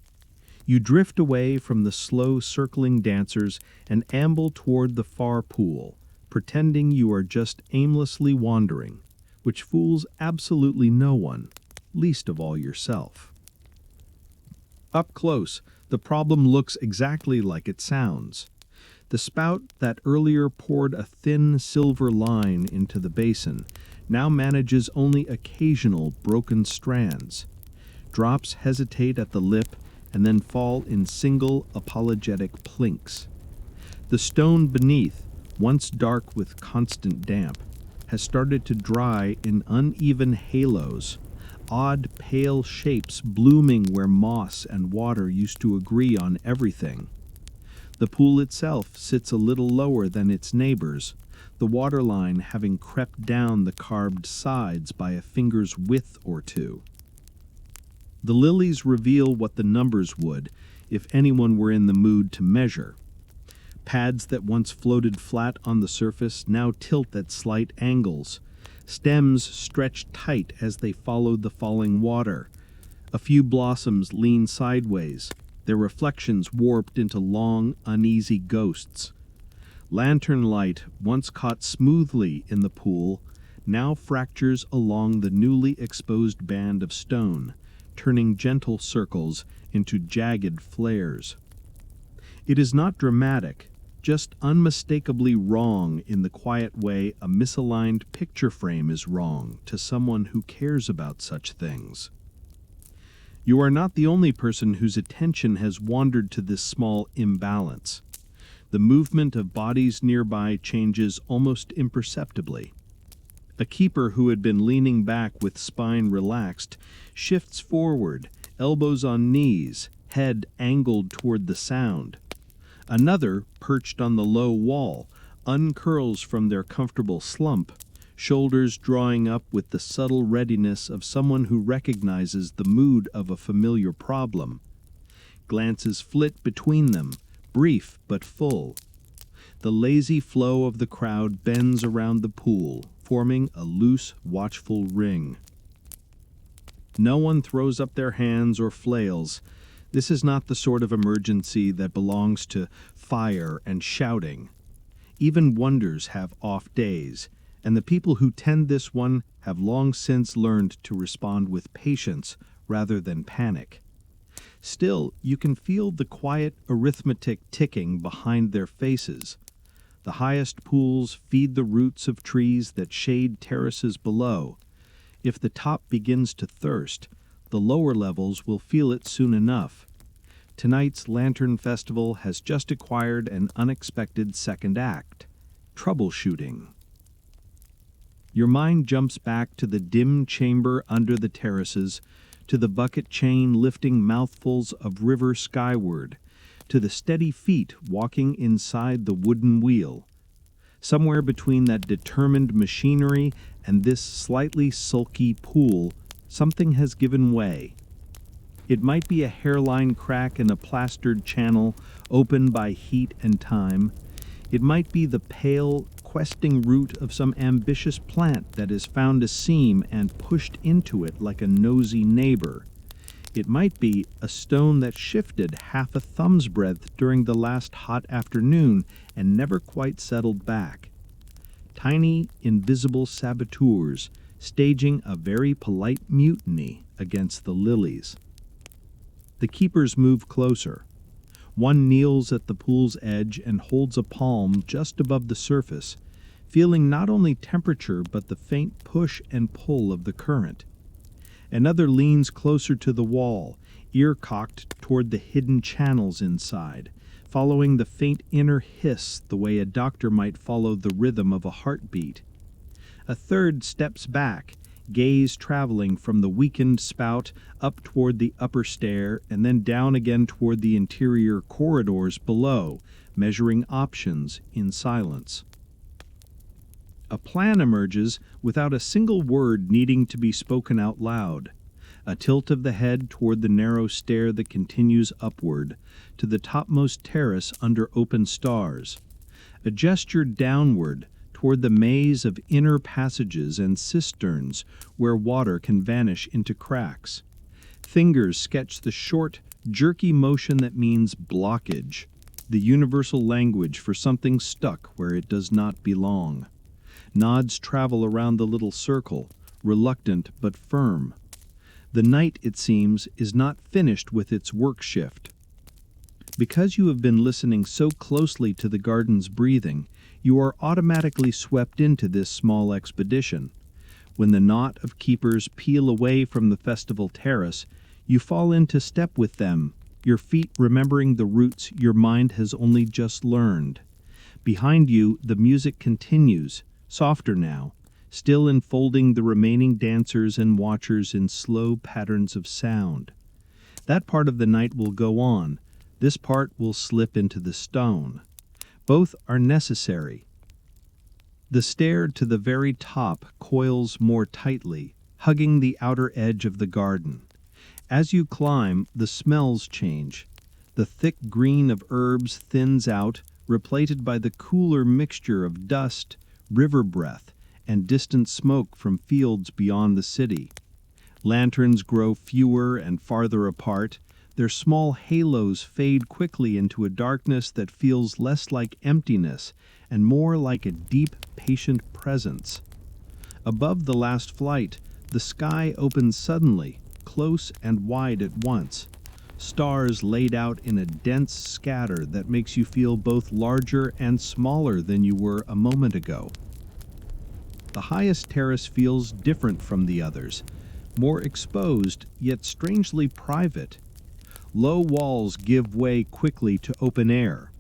You drift away from the slow circling dancers and amble toward the far pool, pretending you are just aimlessly wandering, which fools absolutely no one, least of all yourself. Up close, the problem looks exactly like it sounds. The spout that earlier poured a thin silver line into the basin now manages only occasional broken strands. Drops hesitate at the lip and then fall in single, apologetic plinks. The stone beneath, once dark with constant damp, has started to dry in uneven halos, odd pale shapes blooming where moss and water used to agree on everything. The pool itself sits a little lower than its neighbors, the waterline having crept down the carved sides by a finger's width or two. The lilies reveal what the numbers would if anyone were in the mood to measure. Pads that once floated flat on the surface now tilt at slight angles. Stems stretch tight as they follow the falling water. A few blossoms lean sideways, their reflections warped into long, uneasy ghosts. Lantern light, once caught smoothly in the pool, now fractures along the newly exposed band of stone, turning gentle circles into jagged flares. It is not dramatic, just unmistakably wrong in the quiet way a misaligned picture frame is wrong to someone who cares about such things. You are not the only person whose attention has wandered to this small imbalance. The movement of bodies nearby changes almost imperceptibly. A keeper who had been leaning back with spine relaxed shifts forward, elbows on knees, head angled toward the sound. Another, perched on the low wall, uncurls from their comfortable slump, shoulders drawing up with the subtle readiness of someone who recognizes the mood of a familiar problem. Glances flit between them, brief but full. The lazy flow of the crowd bends around the pool, forming a loose, watchful ring. No one throws up their hands or flails. This is not the sort of emergency that belongs to fire and shouting. Even wonders have off days, and the people who tend this one have long since learned to respond with patience rather than panic. Still, you can feel the quiet arithmetic ticking behind their faces. The highest pools feed the roots of trees that shade terraces below. If the top begins to thirst, the lower levels will feel it soon enough. Tonight's Lantern Festival has just acquired an unexpected second act: troubleshooting. Your mind jumps back to the dim chamber under the terraces, to the bucket chain lifting mouthfuls of river skyward, to the steady feet walking inside the wooden wheel. Somewhere between that determined machinery and this slightly sulky pool, something has given way. It might be a hairline crack in a plastered channel opened by heat and time. It might be the pale, questing root of some ambitious plant that has found a seam and pushed into it like a nosy neighbor. It might be a stone that shifted half a thumb's breadth during the last hot afternoon and never quite settled back. Tiny, invisible saboteurs staging a very polite mutiny against the lilies. The keepers move closer. One kneels at the pool's edge and holds a palm just above the surface, feeling not only temperature but the faint push and pull of the current. Another leans closer to the wall, ear cocked toward the hidden channels inside, following the faint inner hiss the way a doctor might follow the rhythm of a heartbeat. A third steps back, gaze traveling from the weakened spout up toward the upper stair and then down again toward the interior corridors below, measuring options in silence. A plan emerges without a single word needing to be spoken out loud. A tilt of the head toward the narrow stair that continues upward to the topmost terrace under open stars. A gesture downward toward the maze of inner passages and cisterns where water can vanish into cracks. Fingers sketch the short, jerky motion that means blockage, the universal language for something stuck where it does not belong. Nods travel around the little circle, reluctant but firm. The night, it seems, is not finished with its work shift. Because you have been listening so closely to the garden's breathing, you are automatically swept into this small expedition. When the knot of keepers peel away from the festival terrace, you fall into step with them, your feet remembering the routes your mind has only just learned. Behind you, the music continues, softer now, still enfolding the remaining dancers and watchers in slow patterns of sound. That part of the night will go on. This part will slip into the stone. Both are necessary. The stair to the very top coils more tightly, hugging the outer edge of the garden. As you climb, the smells change. The thick green of herbs thins out, replated by the cooler mixture of dust, river breath, and distant smoke from fields beyond the city. Lanterns grow fewer and farther apart. Their small halos fade quickly into a darkness that feels less like emptiness and more like a deep, patient presence. Above the last flight, the sky opens suddenly, close and wide at once. Stars laid out in a dense scatter that makes you feel both larger and smaller than you were a moment ago. The highest terrace feels different from the others, more exposed, yet strangely private. Low walls give way quickly to open air.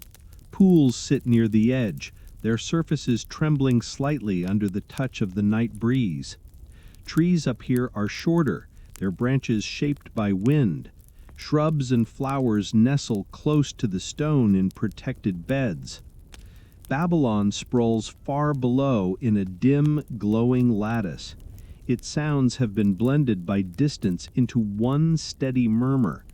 Pools sit near the edge, their surfaces trembling slightly under the touch of the night breeze. Trees up here are shorter, their branches shaped by wind. Shrubs and flowers nestle close to the stone in protected beds. Babylon sprawls far below in a dim, glowing lattice. Its sounds have been blended by distance into one steady murmur,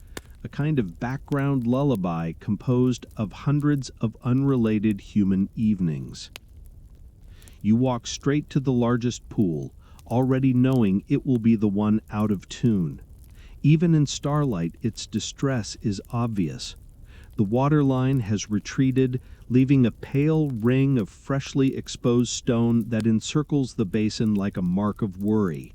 a kind of background lullaby composed of hundreds of unrelated human evenings. You walk straight to the largest pool, already knowing it will be the one out of tune. Even in starlight, its distress is obvious. The waterline has retreated, leaving a pale ring of freshly exposed stone that encircles the basin like a mark of worry.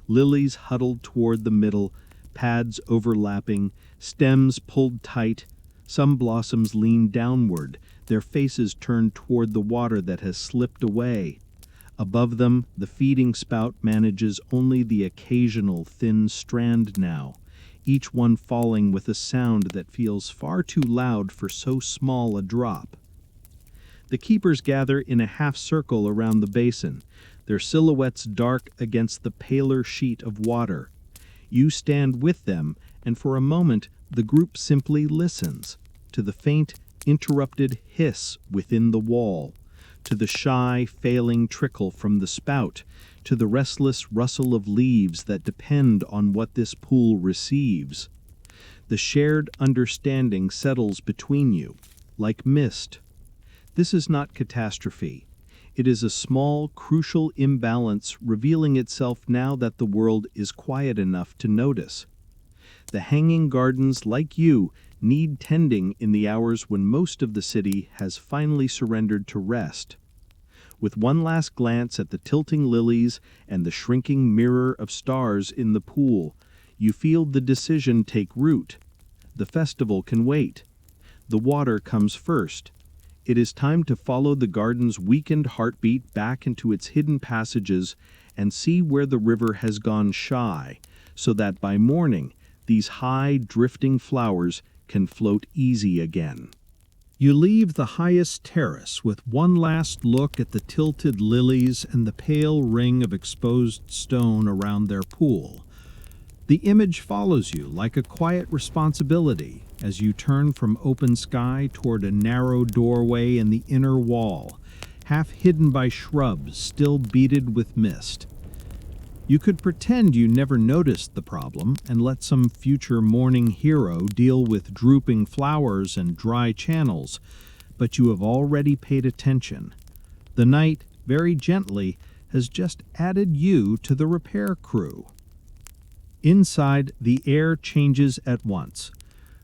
Lilies huddled toward the middle, pads overlapping, stems pulled tight. Some blossoms lean downward, their faces turned toward the water that has slipped away. Above them, the feeding spout manages only the occasional thin strand now, each one falling with a sound that feels far too loud for so small a drop. The keepers gather in a half circle around the basin, their silhouettes dark against the paler sheet of water. You stand with them, and for a moment the group simply listens to the faint, interrupted hiss within the wall, to the shy, failing trickle from the spout, to the restless rustle of leaves that depend on what this pool receives. The shared understanding settles between you, like mist. This is not catastrophe. It is a small, crucial imbalance revealing itself now that the world is quiet enough to notice. The hanging gardens, like you, need tending in the hours when most of the city has finally surrendered to rest. With one last glance at the tilting lilies and the shrinking mirror of stars in the pool, you feel the decision take root. The festival can wait. The water comes first. It is time to follow the garden's weakened heartbeat back into its hidden passages and see where the river has gone shy, so that by morning, these high, drifting flowers can float easy again. You leave the highest terrace with one last look at the tilted lilies and the pale ring of exposed stone around their pool. The image follows you like a quiet responsibility as you turn from open sky toward a narrow doorway in the inner wall, half hidden by shrubs still beaded with mist. You could pretend you never noticed the problem and let some future morning hero deal with drooping flowers and dry channels, but you have already paid attention. The night, very gently, has just added you to the repair crew. Inside, the air changes at once.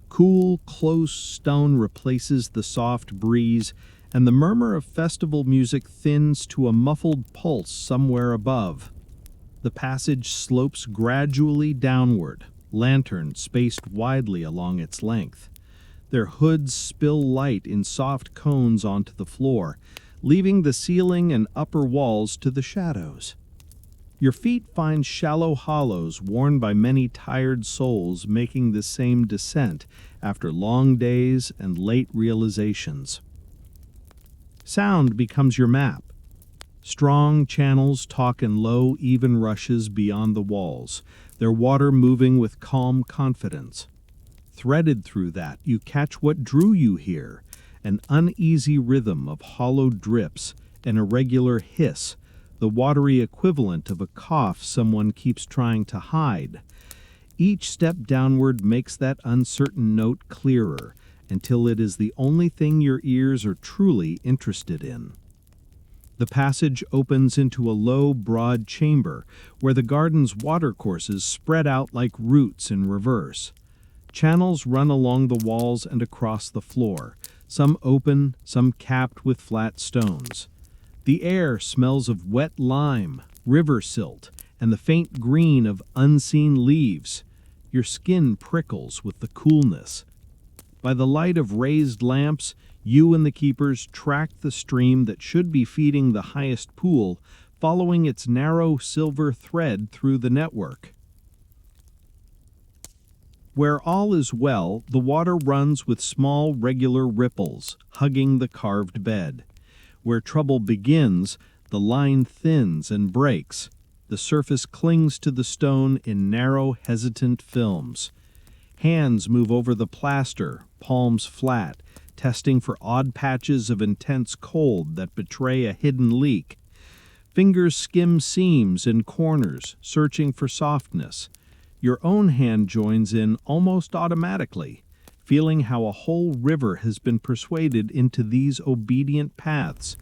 Cool, close stone replaces the soft breeze, and the murmur of festival music thins to a muffled pulse somewhere above. The passage slopes gradually downward, lanterns spaced widely along its length. Their hoods spill light in soft cones onto the floor, leaving the ceiling and upper walls to the shadows. Your feet find shallow hollows worn by many tired souls making the same descent after long days and late realizations. Sound becomes your map. Strong channels talk in low, even rushes beyond the walls, their water moving with calm confidence. Threaded through that, you catch what drew you here, an uneasy rhythm of hollow drips, an irregular hiss, the watery equivalent of a cough someone keeps trying to hide. Each step downward makes that uncertain note clearer, until it is the only thing your ears are truly interested in. The passage opens into a low, broad chamber where the garden's watercourses spread out like roots in reverse. Channels run along the walls and across the floor, some open, some capped with flat stones. The air smells of wet lime, river silt, and the faint green of unseen leaves. Your skin prickles with the coolness. By the light of raised lamps, you and the keepers track the stream that should be feeding the highest pool, following its narrow silver thread through the network. Where all is well, the water runs with small, regular ripples, hugging the carved bed. Where trouble begins, the line thins and breaks. The surface clings to the stone in narrow, hesitant films. Hands move over the plaster, palms flat, testing for odd patches of intense cold that betray a hidden leak. Fingers skim seams and corners, searching for softness. Your own hand joins in almost automatically, feeling how a whole river has been persuaded into these obedient paths,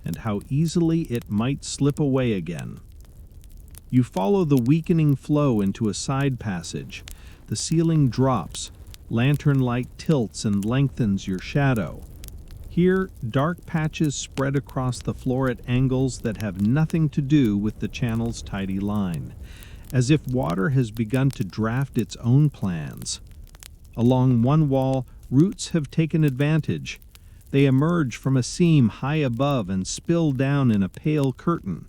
and how easily it might slip away again. You follow the weakening flow into a side passage. The ceiling drops, lantern-like tilts and lengthens your shadow. Here, dark patches spread across the floor at angles that have nothing to do with the channel's tidy line, as if water has begun to draft its own plans. Along one wall, roots have taken advantage. They emerge from a seam high above and spill down in a pale curtain.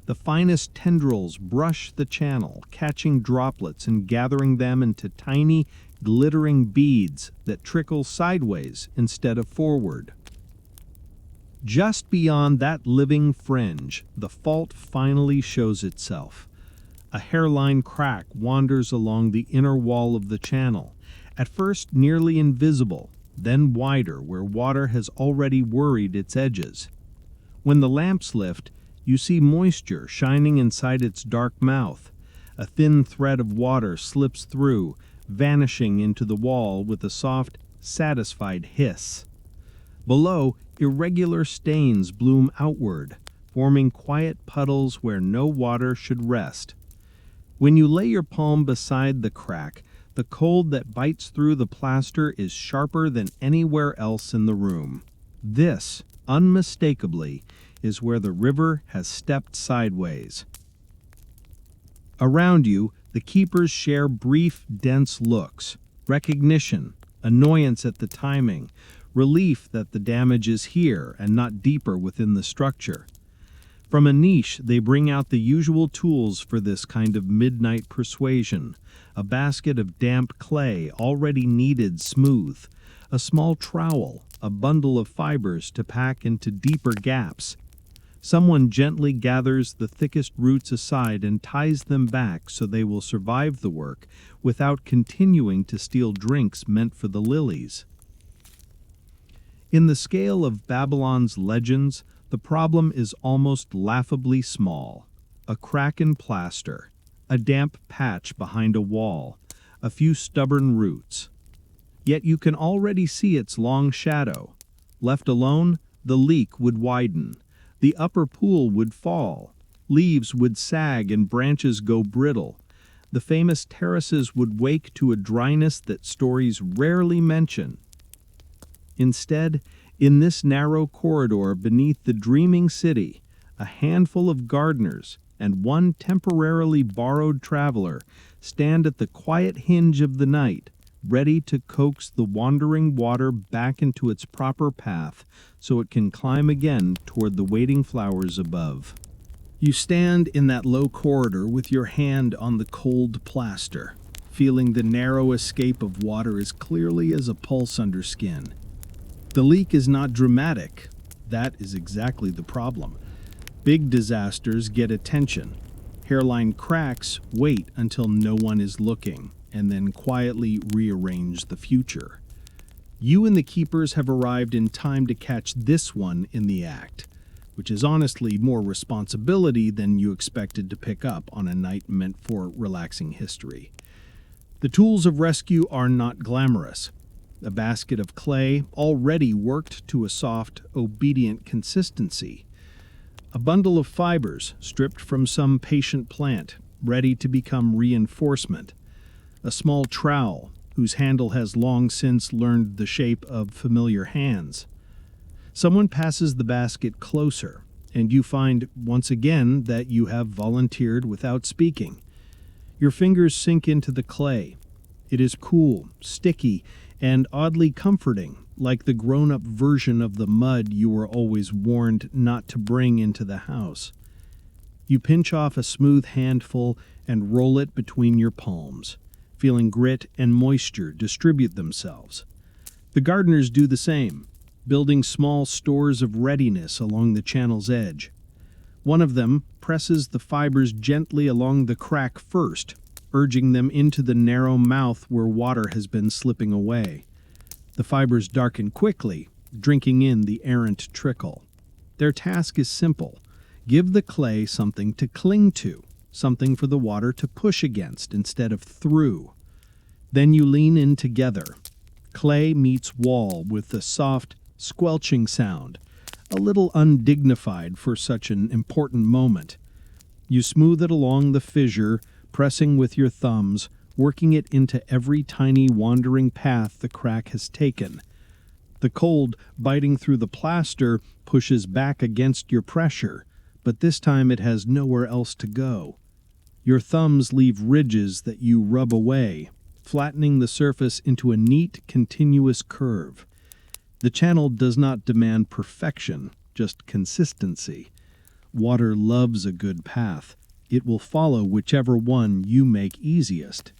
The finest tendrils brush the channel, catching droplets and gathering them into tiny, glittering beads that trickle sideways instead of forward. Just beyond that living fringe, the fault finally shows itself. A hairline crack wanders along the inner wall of the channel, at first nearly invisible, then wider where water has already worried its edges. When the lamps lift, you see moisture shining inside its dark mouth. A thin thread of water slips through, vanishing into the wall with a soft, satisfied hiss. Below, irregular stains bloom outward, forming quiet puddles where no water should rest. When you lay your palm beside the crack, the cold that bites through the plaster is sharper than anywhere else in the room. This, unmistakably, is where the river has stepped sideways. Around you, the keepers share brief, dense looks, recognition, annoyance at the timing, relief that the damage is here and not deeper within the structure. From a niche, they bring out the usual tools for this kind of midnight persuasion: a basket of damp clay already kneaded smooth, a small trowel, a bundle of fibers to pack into deeper gaps. Someone gently gathers the thickest roots aside and ties them back so they will survive the work without continuing to steal drinks meant for the lilies. In the scale of Babylon's legends, the problem is almost laughably small. A crack in plaster, a damp patch behind a wall, a few stubborn roots. Yet you can already see its long shadow. Left alone, the leak would widen. The upper pool would fall. Leaves would sag and branches go brittle. The famous terraces would wake to a dryness that stories rarely mention. Instead, in this narrow corridor beneath the dreaming city, a handful of gardeners and one temporarily borrowed traveler stand at the quiet hinge of the night, ready to coax the wandering water back into its proper path so it can climb again toward the waiting flowers above. You stand in that low corridor with your hand on the cold plaster, feeling the narrow escape of water as clearly as a pulse under skin. The leak is not dramatic. That is exactly the problem. Big disasters get attention. Hairline cracks wait until no one is looking, and then quietly rearrange the future. You and the keepers have arrived in time to catch this one in the act, which is honestly more responsibility than you expected to pick up on a night meant for relaxing history. The tools of rescue are not glamorous. a basket of clay already worked to a soft, obedient consistency. A bundle of fibers stripped from some patient plant, ready to become reinforcement. A small trowel, whose handle has long since learned the shape of familiar hands. Someone passes the basket closer, and you find once again that you have volunteered without speaking. Your fingers sink into the clay. It is cool, sticky, and oddly comforting, like the grown-up version of the mud you were always warned not to bring into the house. You pinch off a smooth handful and roll it between your palms, feeling grit and moisture distribute themselves. The gardeners do the same, building small stores of readiness along the channel's edge. One of them presses the fibers gently along the crack first, urging them into the narrow mouth where water has been slipping away. The fibers darken quickly, drinking in the errant trickle. Their task is simple. Give the clay something to cling to, something for the water to push against instead of through. Then you lean in together. Clay meets wall with the soft, squelching sound, a little undignified for such an important moment. You smooth it along the fissure, pressing with your thumbs, working it into every tiny wandering path the crack has taken. The cold, biting through the plaster, pushes back against your pressure, but this time it has nowhere else to go. Your thumbs leave ridges that you rub away, flattening the surface into a neat, continuous curve. The channel does not demand perfection, just consistency. Water loves a good path. It will follow whichever one you make easiest.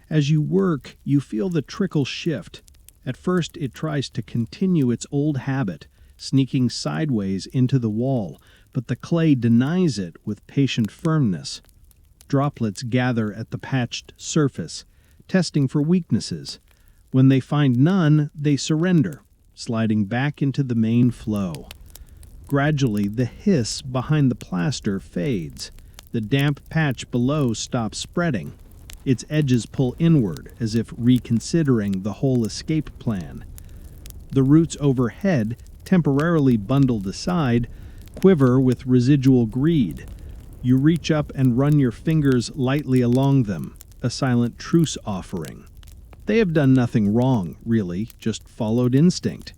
As you work, you feel the trickle shift. At first, it tries to continue its old habit, sneaking sideways into the wall, but the clay denies it with patient firmness. Droplets gather at the patched surface, testing for weaknesses. When they find none, they surrender, sliding back into the main flow. Gradually, the hiss behind the plaster fades. The damp patch below stops spreading. Its edges pull inward, as if reconsidering the whole escape plan. The roots overhead, temporarily bundled aside, quiver with residual greed. You reach up and run your fingers lightly along them, a silent truce offering. They have done nothing wrong, really, just followed instinct.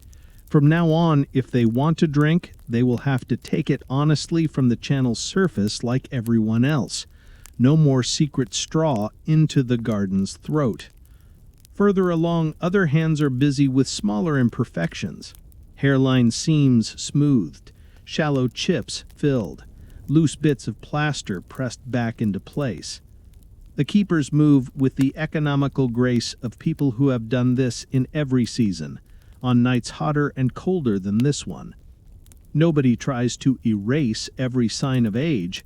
From now on, if they want to drink, they will have to take it honestly from the channel's surface like everyone else. No more secret straw into the garden's throat. Further along, other hands are busy with smaller imperfections. Hairline seams smoothed, shallow chips filled, loose bits of plaster pressed back into place. The keepers move with the economical grace of people who have done this in every season, on nights hotter and colder than this one. Nobody tries to erase every sign of age.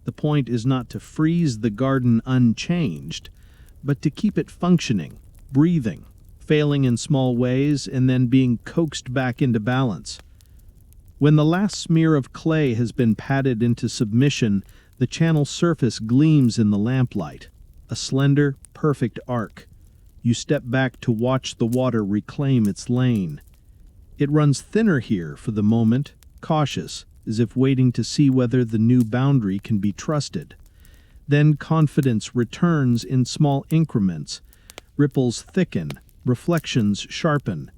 The point is not to freeze the garden unchanged, but to keep it functioning, breathing, failing in small ways, and then being coaxed back into balance. When the last smear of clay has been patted into submission, the channel surface gleams in the lamplight, a slender, perfect arc. You step back to watch the water reclaim its lane. It runs thinner here for the moment, cautious, as if waiting to see whether the new boundary can be trusted. Then confidence returns in small increments. Ripples thicken, reflections sharpen.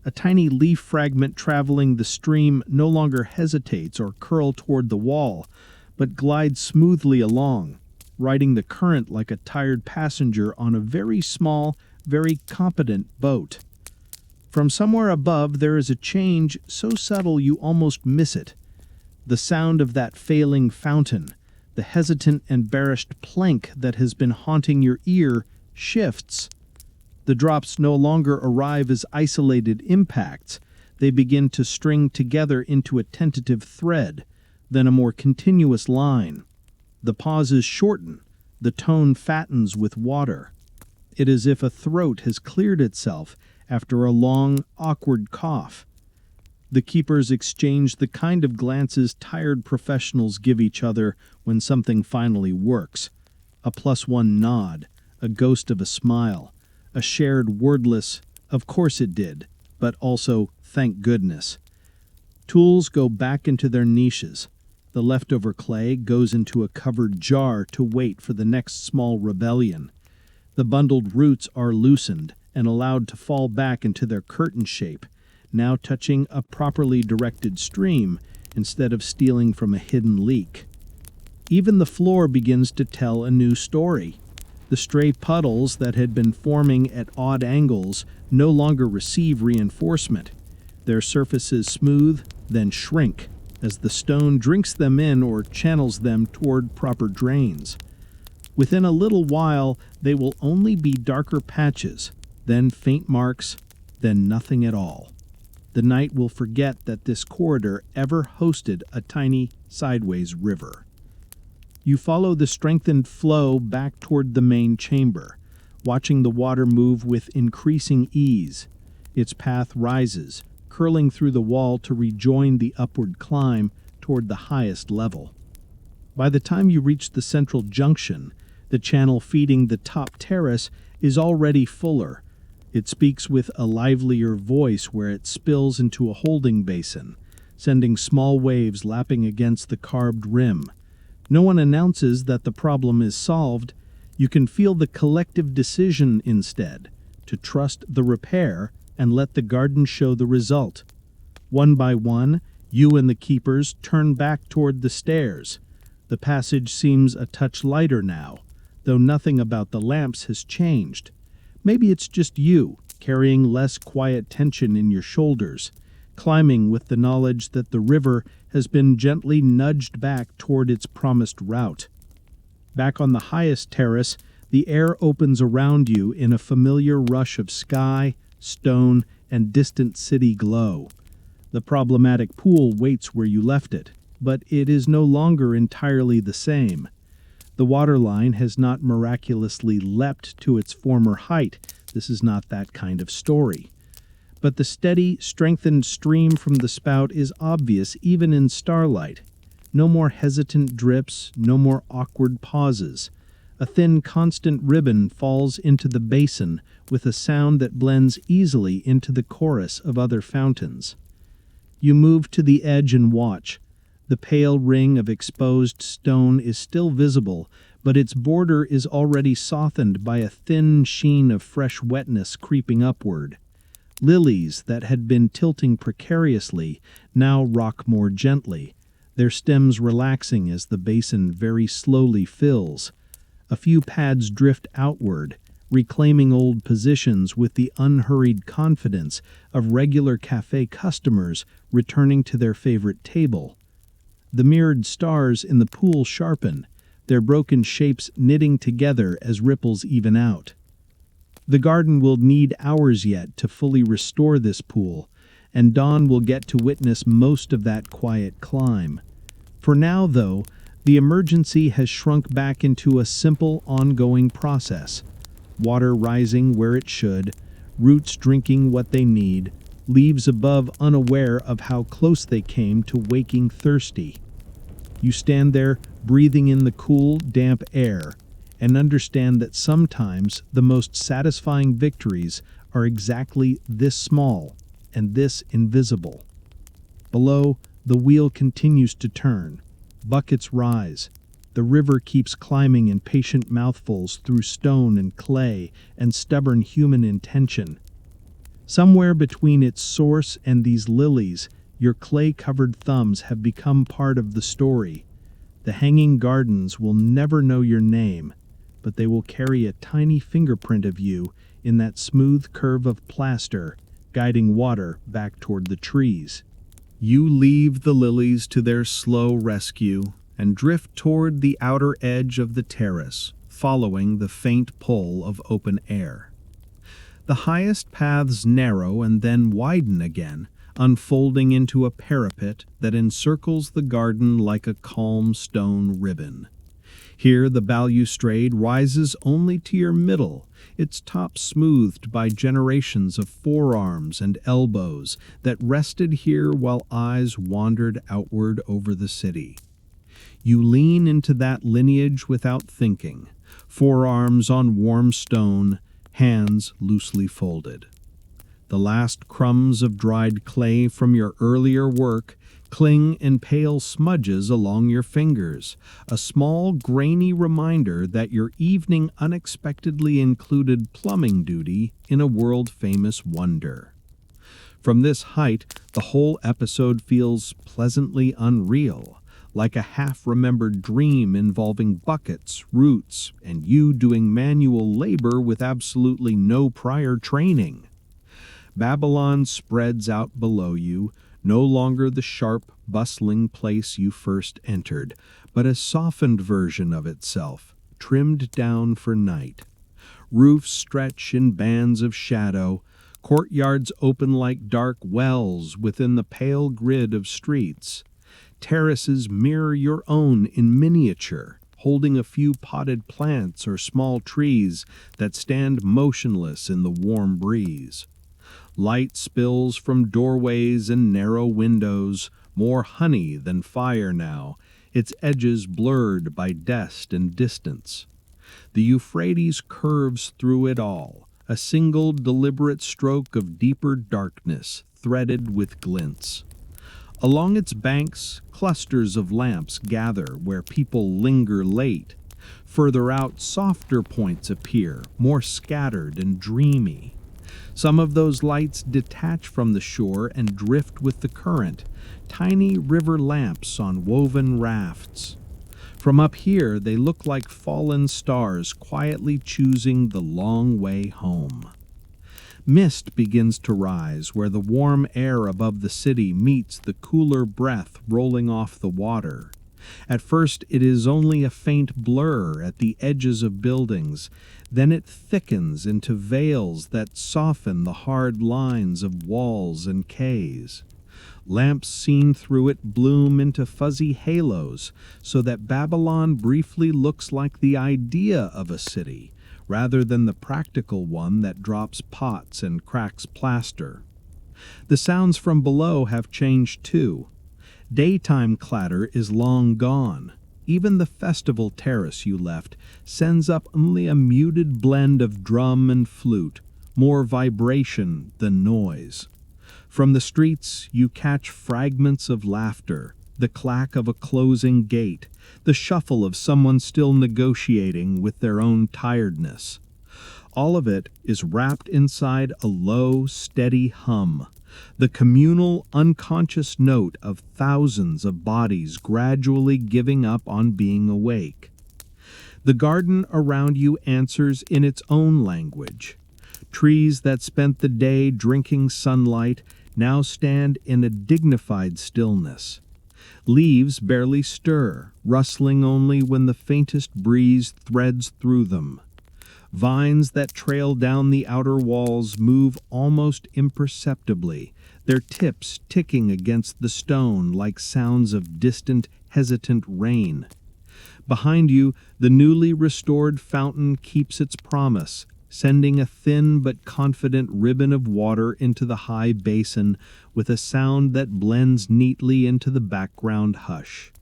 A tiny leaf fragment traveling the stream no longer hesitates or curls toward the wall, but glides smoothly along, riding the current like a tired passenger on a very small, very competent boat. From somewhere above there is a change so subtle you almost miss it. The sound of that failing fountain, the hesitant, embarrassed plank that has been haunting your ear, shifts. The drops no longer arrive as isolated impacts. They begin to string together into a tentative thread, then a more continuous line. The pauses shorten. The tone fattens with water. It is as if a throat has cleared itself after a long, awkward cough. The keepers exchange the kind of glances tired professionals give each other when something finally works. A +1 nod, a ghost of a smile, a shared wordless, Of course it did, but also thank goodness. Tools go back into their niches. The leftover clay goes into a covered jar to wait for the next small rebellion. The bundled roots are loosened and allowed to fall back into their curtain shape, now touching a properly directed stream instead of stealing from a hidden leak. Even the floor begins to tell a new story. The stray puddles that had been forming at odd angles no longer receive reinforcement. Their surfaces smooth, then shrink, as the stone drinks them in or channels them toward proper drains. Within a little while, they will only be darker patches, then faint marks, then nothing at all. The night will forget that this corridor ever hosted a tiny, sideways river. You follow the strengthened flow back toward the main chamber, watching the water move with increasing ease. Its path rises, curling through the wall to rejoin the upward climb toward the highest level. By the time you reach the central junction, the channel feeding the top terrace is already fuller. It speaks with a livelier voice where it spills into a holding basin, sending small waves lapping against the carved rim. No one announces that the problem is solved. You can feel the collective decision instead, to trust the repair and let the garden show the result. One by one, you and the keepers turn back toward the stairs. The passage seems a touch lighter now, though nothing about the lamps has changed. Maybe it's just you, carrying less quiet tension in your shoulders, climbing with the knowledge that the river has been gently nudged back toward its promised route. Back on the highest terrace, the air opens around you in a familiar rush of sky, stone, and distant city glow. The problematic pool waits where you left it, but it is no longer entirely the same. The waterline has not miraculously leapt to its former height. This is not that kind of story. But the steady, strengthened stream from the spout is obvious even in starlight. No more hesitant drips, no more awkward pauses. A thin, constant ribbon falls into the basin with a sound that blends easily into the chorus of other fountains. You move to the edge and watch. The pale ring of exposed stone is still visible, but its border is already softened by a thin sheen of fresh wetness creeping upward. Lilies that had been tilting precariously now rock more gently, their stems relaxing as the basin very slowly fills. A few pads drift outward, reclaiming old positions with the unhurried confidence of regular cafe customers returning to their favorite table. The mirrored stars in the pool sharpen, their broken shapes knitting together as ripples even out. The garden will need hours yet to fully restore this pool, and Dawn will get to witness most of that quiet climb. For now, though, the emergency has shrunk back into a simple, ongoing process. Water rising where it should, roots drinking what they need, leaves above unaware of how close they came to waking thirsty. You stand there, breathing in the cool, damp air, and understand that sometimes the most satisfying victories are exactly this small and this invisible. Below, the wheel continues to turn. Buckets rise. The river keeps climbing in patient mouthfuls through stone and clay and stubborn human intention. Somewhere between its source and these lilies, your clay-covered thumbs have become part of the story. The hanging gardens will never know your name, but they will carry a tiny fingerprint of you in that smooth curve of plaster, guiding water back toward the trees. You leave the lilies to their slow rescue and drift toward the outer edge of the terrace, following the faint pull of open air. The highest paths narrow and then widen again, unfolding into a parapet that encircles the garden like a calm stone ribbon. Here the balustrade rises only to your middle, its top smoothed by generations of forearms and elbows that rested here while eyes wandered outward over the city. You lean into that lineage without thinking, forearms on warm stone, hands loosely folded. The last crumbs of dried clay from your earlier work cling in pale smudges along your fingers, a small, grainy reminder that your evening unexpectedly included plumbing duty in a world-famous wonder. From this height, the whole episode feels pleasantly unreal, like a half-remembered dream involving buckets, roots, and you doing manual labor with absolutely no prior training. Babylon spreads out below you, no longer the sharp, bustling place you first entered, but a softened version of itself, trimmed down for night. Roofs stretch in bands of shadow, courtyards open like dark wells within the pale grid of streets. Terraces mirror your own in miniature, holding a few potted plants or small trees that stand motionless in the warm breeze. Light spills from doorways and narrow windows, more honey than fire now, its edges blurred by dust and distance. The Euphrates curves through it all, a single deliberate stroke of deeper darkness threaded with glints. Along its banks, clusters of lamps gather where people linger late. Further out, softer points appear, more scattered and dreamy. Some of those lights detach from the shore and drift with the current, tiny river lamps on woven rafts. From up here, they look like fallen stars quietly choosing the long way home. Mist begins to rise where the warm air above the city meets the cooler breath rolling off the water. At first, it is only a faint blur at the edges of buildings. Then it thickens into veils that soften the hard lines of walls and quays. Lamps seen through it bloom into fuzzy halos, so that Babylon briefly looks like the idea of a city, rather than the practical one that drops pots and cracks plaster. The sounds from below have changed too. Daytime clatter is long gone. Even the festival terrace you left sends up only a muted blend of drum and flute, more vibration than noise. From the streets you catch fragments of laughter, the clack of a closing gate, the shuffle of someone still negotiating with their own tiredness. All of it is wrapped inside a low, steady hum, the communal, unconscious note of thousands of bodies gradually giving up on being awake. The garden around you answers in its own language. Trees that spent the day drinking sunlight now stand in a dignified stillness. Leaves barely stir, rustling only when the faintest breeze threads through them. Vines that trail down the outer walls move almost imperceptibly, their tips ticking against the stone like sounds of distant, hesitant rain. Behind you, the newly restored fountain keeps its promise, sending a thin but confident ribbon of water into the high basin with a sound that blends neatly into the background hush.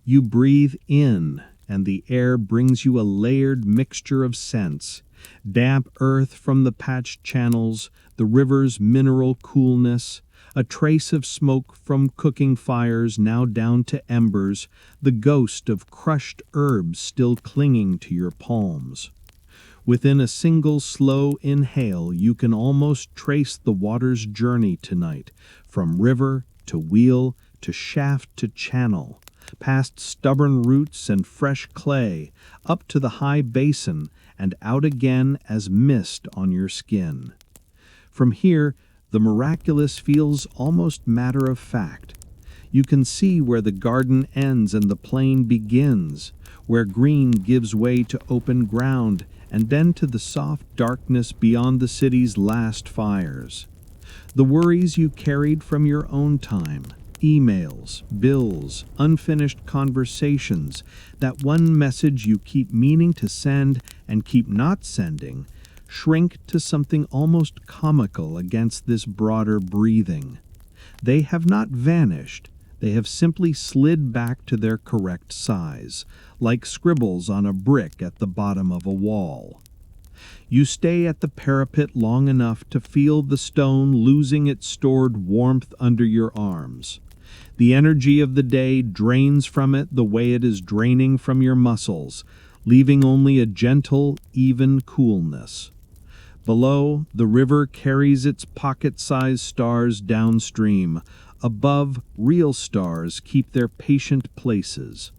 You breathe in, and the air brings you a layered mixture of scents: damp earth from the patched channels, the river's mineral coolness, a trace of smoke from cooking fires now down to embers, the ghost of crushed herbs still clinging to your palms. Within a single slow inhale, you can almost trace the water's journey tonight, from river to wheel to shaft to channel, past stubborn roots and fresh clay, up to the high basin, and out again as mist on your skin. From here, the miraculous feels almost matter of fact. You can see where the garden ends and the plain begins, where green gives way to open ground, and then to the soft darkness beyond the city's last fires. The worries you carried from your own time, emails, bills, unfinished conversations, that one message you keep meaning to send and keep not sending, shrink to something almost comical against this broader breathing. They have not vanished. They have simply slid back to their correct size, like scribbles on a brick at the bottom of a wall. You stay at the parapet long enough to feel the stone losing its stored warmth under your arms. The energy of the day drains from it the way it is draining from your muscles, leaving only a gentle, even coolness. Below, the river carries its pocket-sized stars downstream. Above, real stars keep their patient places.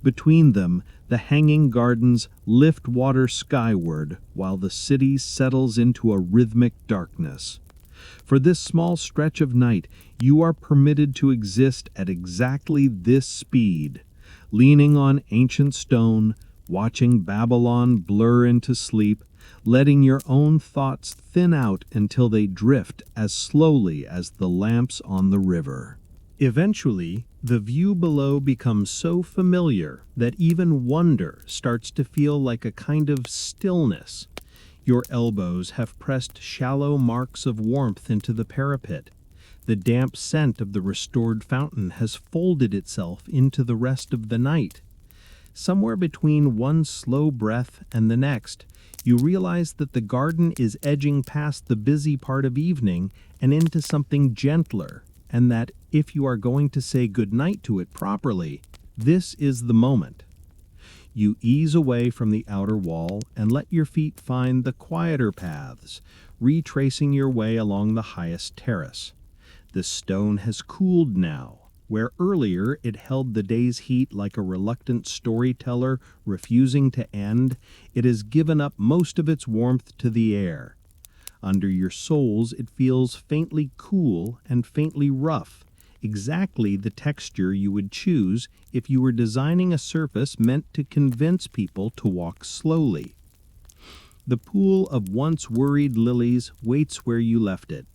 Between them, the hanging gardens lift water skyward while the city settles into a rhythmic darkness. For this small stretch of night, you are permitted to exist at exactly this speed, leaning on ancient stone, watching Babylon blur into sleep, letting your own thoughts thin out until they drift as slowly as the lamps on the river. Eventually, the view below becomes so familiar that even wonder starts to feel like a kind of stillness. Your elbows have pressed shallow marks of warmth into the parapet. The damp scent of the restored fountain has folded itself into the rest of the night. Somewhere between one slow breath and the next, you realize that the garden is edging past the busy part of evening and into something gentler, and that if you are going to say goodnight to it properly, this is the moment. You ease away from the outer wall and let your feet find the quieter paths, retracing your way along the highest terrace. The stone has cooled now. Where earlier it held the day's heat like a reluctant storyteller refusing to end, it has given up most of its warmth to the air. Under your soles it feels faintly cool and faintly rough, exactly the texture you would choose if you were designing a surface meant to convince people to walk slowly. The pool of once worried lilies waits where you left it.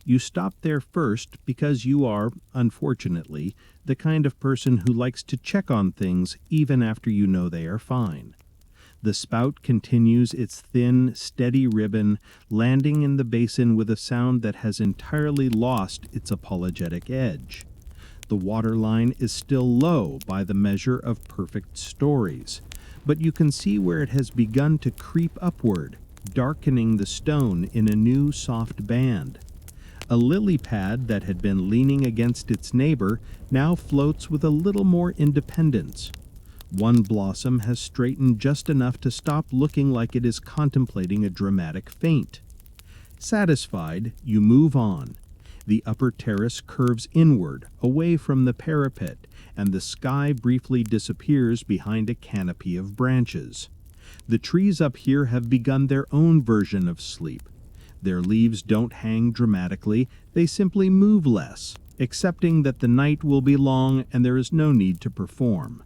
You stop there first because you are, unfortunately, the kind of person who likes to check on things even after you know they are fine. The spout continues its thin, steady ribbon, landing in the basin with a sound that has entirely lost its apologetic edge. The waterline is still low by the measure of perfect stories, but you can see where it has begun to creep upward, darkening the stone in a new soft band. A lily pad that had been leaning against its neighbor now floats with a little more independence. One blossom has straightened just enough to stop looking like it is contemplating a dramatic faint. Satisfied, you move on. The upper terrace curves inward, away from the parapet, and the sky briefly disappears behind a canopy of branches. The trees up here have begun their own version of sleep. Their leaves don't hang dramatically, they simply move less, accepting that the night will be long and there is no need to perform.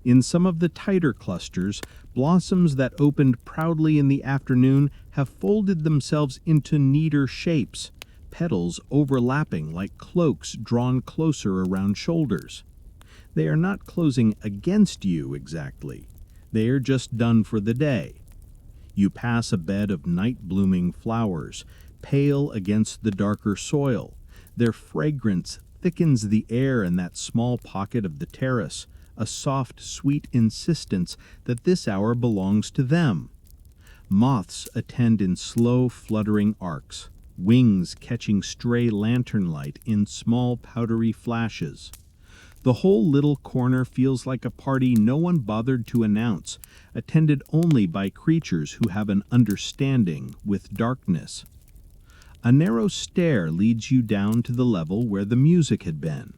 In some of the tighter clusters, blossoms that opened proudly in the afternoon have folded themselves into neater shapes, petals overlapping like cloaks drawn closer around shoulders. They are not closing against you exactly. They are just done for the day. You pass a bed of night-blooming flowers, pale against the darker soil. Their fragrance thickens the air in that small pocket of the terrace, a soft, sweet insistence that this hour belongs to them. Moths attend in slow, fluttering arcs, wings catching stray lantern light in small, powdery flashes. The whole little corner feels like a party no one bothered to announce, attended only by creatures who have an understanding with darkness. A narrow stair leads you down to the level where the music had been.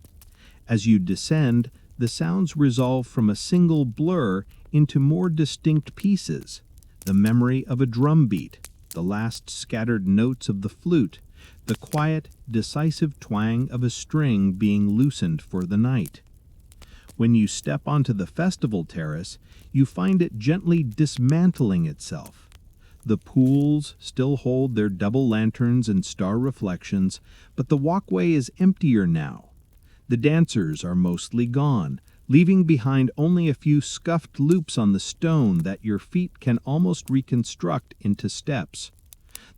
As you descend, the sounds resolve from a single blur into more distinct pieces. The memory of a drum beat, the last scattered notes of the flute, the quiet, decisive twang of a string being loosened for the night. When you step onto the festival terrace, you find it gently dismantling itself. The pools still hold their double lanterns and star reflections, but the walkway is emptier now. The dancers are mostly gone, leaving behind only a few scuffed loops on the stone that your feet can almost reconstruct into steps.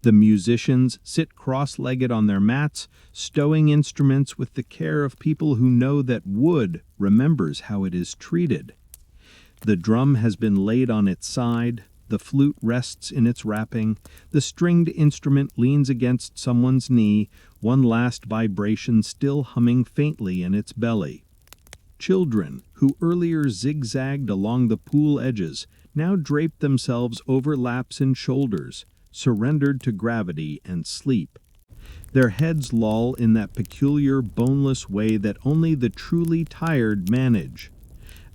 The musicians sit cross-legged on their mats, stowing instruments with the care of people who know that wood remembers how it is treated. The drum has been laid on its side, The flute rests in its wrapping, the stringed instrument leans against someone's knee, one last vibration still humming faintly in its belly. Children, who earlier zigzagged along the pool edges, now drape themselves over laps and shoulders, surrendered to gravity and sleep. Their heads loll in that peculiar, boneless way that only the truly tired manage.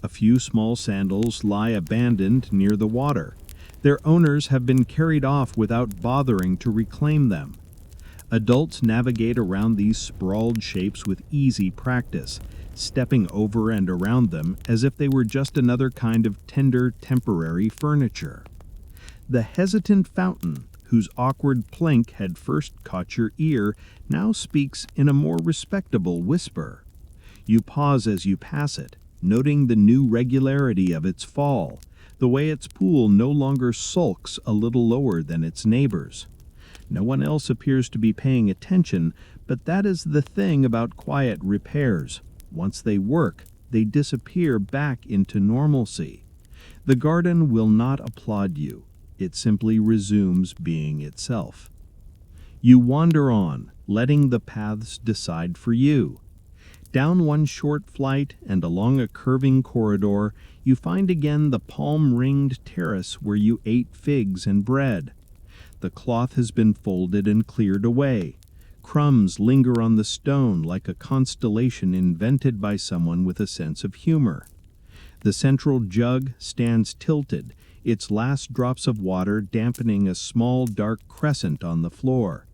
A few small sandals lie abandoned near the water. Their owners have been carried off without bothering to reclaim them. Adults navigate around these sprawled shapes with easy practice, stepping over and around them as if they were just another kind of tender, temporary furniture. The hesitant fountain, whose awkward plink had first caught your ear, now speaks in a more respectable whisper. You pause as you pass it, noting the new regularity of its fall, the way its pool no longer sulks a little lower than its neighbors. No one else appears to be paying attention, but that is the thing about quiet repairs. Once they work, they disappear back into normalcy. The garden will not applaud you. It simply resumes being itself. You wander on, letting the paths decide for you. Down one short flight and along a curving corridor, you find again the palm-ringed terrace where you ate figs and bread. The cloth has been folded and cleared away. Crumbs linger on the stone like a constellation invented by someone with a sense of humor. The central jug stands tilted, its last drops of water dampening a small dark crescent on the floor.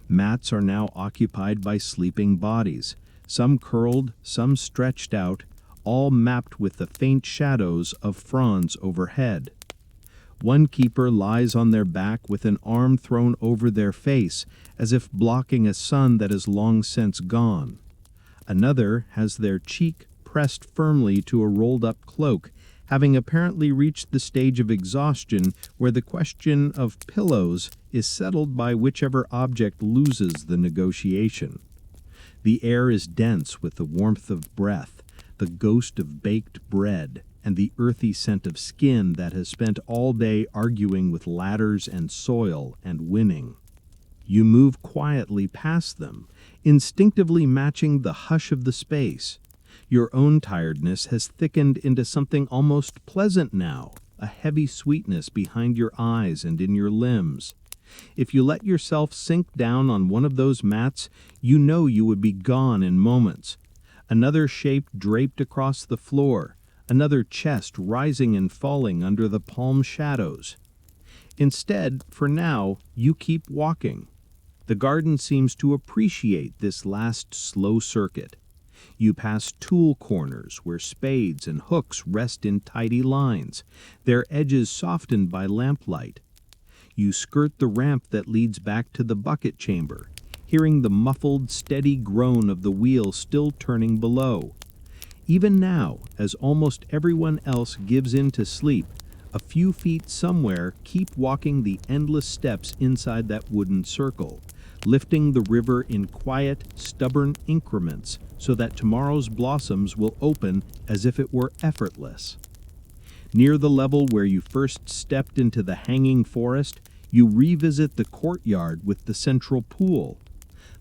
Mats are now occupied by sleeping bodies, some curled, some stretched out, all mapped with the faint shadows of fronds overhead. One keeper lies on their back with an arm thrown over their face, as if blocking a sun that is long since gone. Another has their cheek pressed firmly to a rolled-up cloak, having apparently reached the stage of exhaustion where the question of pillows is settled by whichever object loses the negotiation. The air is dense with the warmth of breath, the ghost of baked bread, and the earthy scent of skin that has spent all day arguing with ladders and soil and winning. You move quietly past them, instinctively matching the hush of the space. Your own tiredness has thickened into something almost pleasant now, a heavy sweetness behind your eyes and in your limbs. If you let yourself sink down on one of those mats, you know you would be gone in moments. Another shape draped across the floor, another chest rising and falling under the palm shadows. Instead, for now, you keep walking. The garden seems to appreciate this last slow circuit. You pass tool corners where spades and hooks rest in tidy lines, their edges softened by lamplight. You skirt the ramp that leads back to the bucket chamber, hearing the muffled, steady groan of the wheel still turning below. Even now, as almost everyone else gives in to sleep, a few feet somewhere keep walking the endless steps inside that wooden circle, lifting the river in quiet, stubborn increments so that tomorrow's blossoms will open as if it were effortless. Near the level where you first stepped into the hanging forest, you revisit the courtyard with the central pool.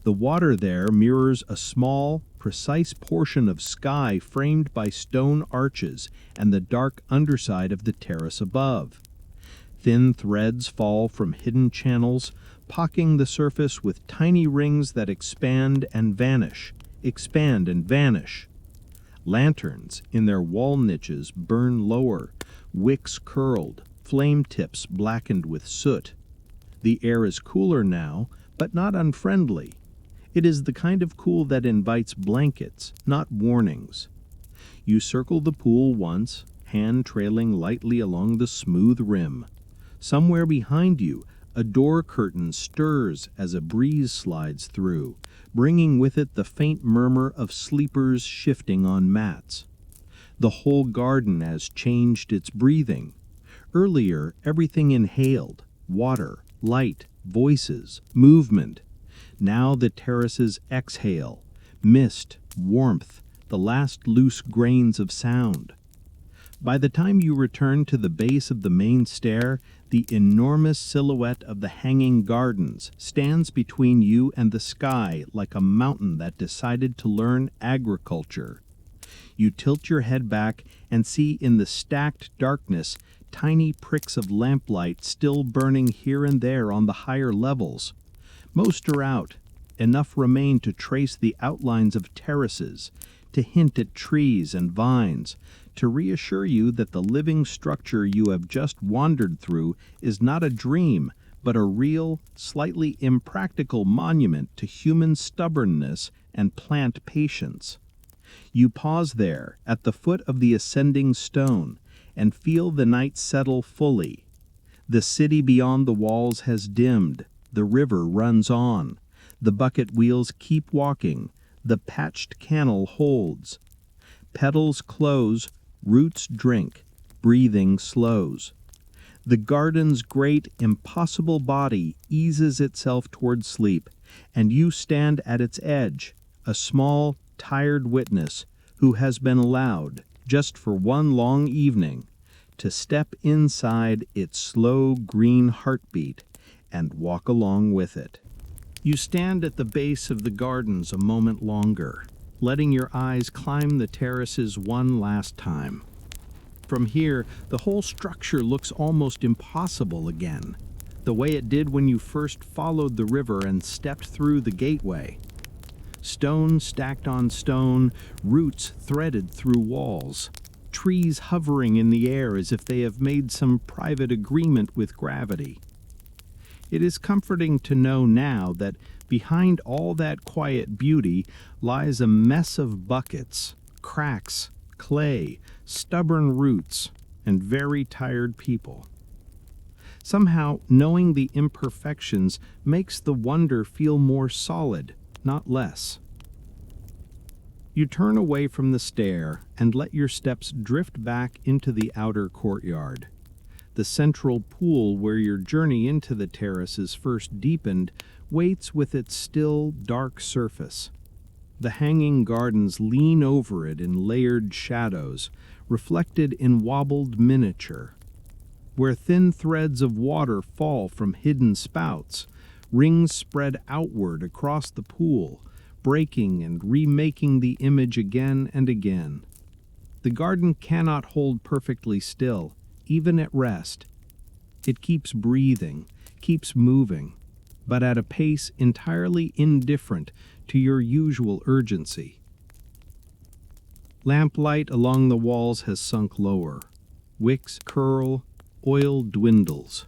The water there mirrors a small, precise portion of sky framed by stone arches and the dark underside of the terrace above. Thin threads fall from hidden channels, pocking the surface with tiny rings that expand and vanish, expand and vanish. Lanterns in their wall niches burn lower, wicks curled, flame tips blackened with soot. The air is cooler now, but not unfriendly. It is the kind of cool that invites blankets, not warnings. You circle the pool once, hand trailing lightly along the smooth rim. Somewhere behind you, a door curtain stirs as a breeze slides through, bringing with it the faint murmur of sleepers shifting on mats. The whole garden has changed its breathing. Earlier, everything inhaled: water, light, voices, movement. Now the terraces exhale: mist, warmth, the last loose grains of sound. By the time you return to the base of the main stair, the enormous silhouette of the hanging gardens stands between you and the sky like a mountain that decided to learn agriculture. You tilt your head back and see in the stacked darkness tiny pricks of lamplight still burning here and there on the higher levels. Most are out. Enough remain to trace the outlines of terraces, to hint at trees and vines, to reassure you that the living structure you have just wandered through is not a dream, but a real, slightly impractical monument to human stubbornness and plant patience. You pause there, at the foot of the ascending stone, and feel the night settle fully. The city beyond the walls has dimmed, the river runs on, the bucket wheels keep walking, the patched cannel holds. Petals close, roots drink, breathing slows. The garden's great, impossible body eases itself toward sleep, and you stand at its edge, a small, tired witness who has been allowed, just for one long evening, to step inside its slow green heartbeat and walk along with it. You stand at the base of the gardens a moment longer, letting your eyes climb the terraces one last time. From here, the whole structure looks almost impossible again, the way it did when you first followed the river and stepped through the gateway. Stone stacked on stone, roots threaded through walls, trees hovering in the air as if they have made some private agreement with gravity. It is comforting to know now that behind all that quiet beauty lies a mess of buckets, cracks, clay, stubborn roots, and very tired people. Somehow, knowing the imperfections makes the wonder feel more solid, not less. You turn away from the stair and let your steps drift back into the outer courtyard. The central pool where your journey into the terraces first deepened waits with its still, dark surface. The hanging gardens lean over it in layered shadows, reflected in wobbled miniature. Where thin threads of water fall from hidden spouts, rings spread outward across the pool, breaking and remaking the image again and again. The garden cannot hold perfectly still, even at rest. It keeps breathing, keeps moving, but at a pace entirely indifferent to your usual urgency. Lamplight along the walls has sunk lower. Wicks curl, oil dwindles.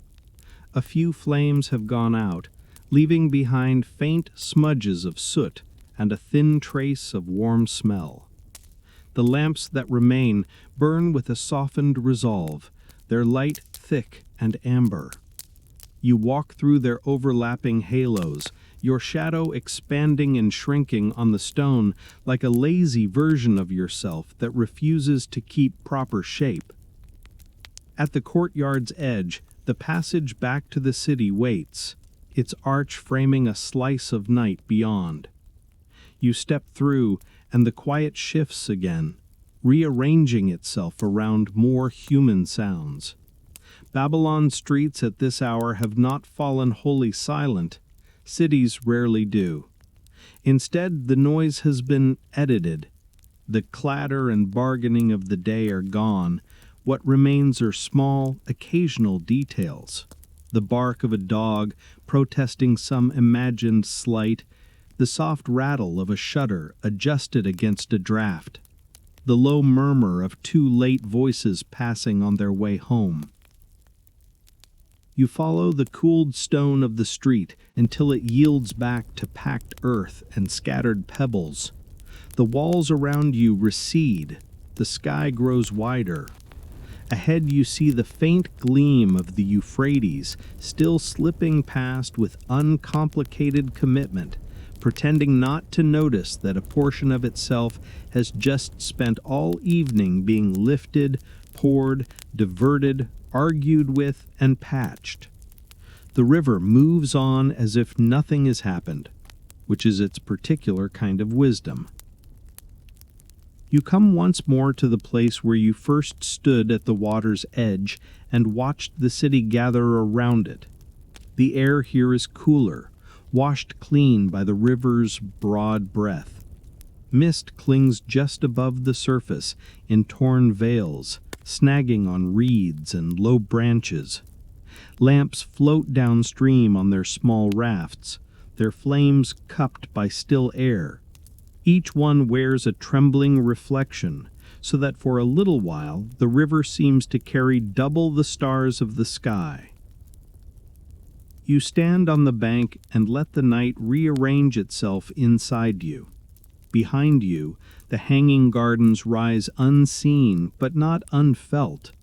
A few flames have gone out, leaving behind faint smudges of soot and a thin trace of warm smell. The lamps that remain burn with a softened resolve, their light thick and amber. You walk through their overlapping halos, your shadow expanding and shrinking on the stone like a lazy version of yourself that refuses to keep proper shape. At the courtyard's edge, the passage back to the city waits, its arch framing a slice of night beyond. You step through, and the quiet shifts again, rearranging itself around more human sounds. Babylon's streets at this hour have not fallen wholly silent. Cities rarely do. Instead, the noise has been edited. The clatter and bargaining of the day are gone. What remains are small, occasional details. The bark of a dog protesting some imagined slight, the soft rattle of a shutter adjusted against a draft, the low murmur of two late voices passing on their way home. You follow the cooled stone of the street until it yields back to packed earth and scattered pebbles. The walls around you recede, the sky grows wider. Ahead you see the faint gleam of the Euphrates still slipping past with uncomplicated commitment, pretending not to notice that a portion of itself has just spent all evening being lifted, poured, diverted, argued with, and patched. The river moves on as if nothing has happened, which is its particular kind of wisdom. You come once more to the place where you first stood at the water's edge and watched the city gather around it. The air here is cooler, washed clean by the river's broad breath. Mist clings just above the surface in torn veils, snagging on reeds and low branches. Lamps float downstream on their small rafts, their flames cupped by still air. Each one wears a trembling reflection, so that for a little while the river seems to carry double the stars of the sky. You stand on the bank and let the night rearrange itself inside you. Behind you, the hanging gardens rise unseen but not unfelt,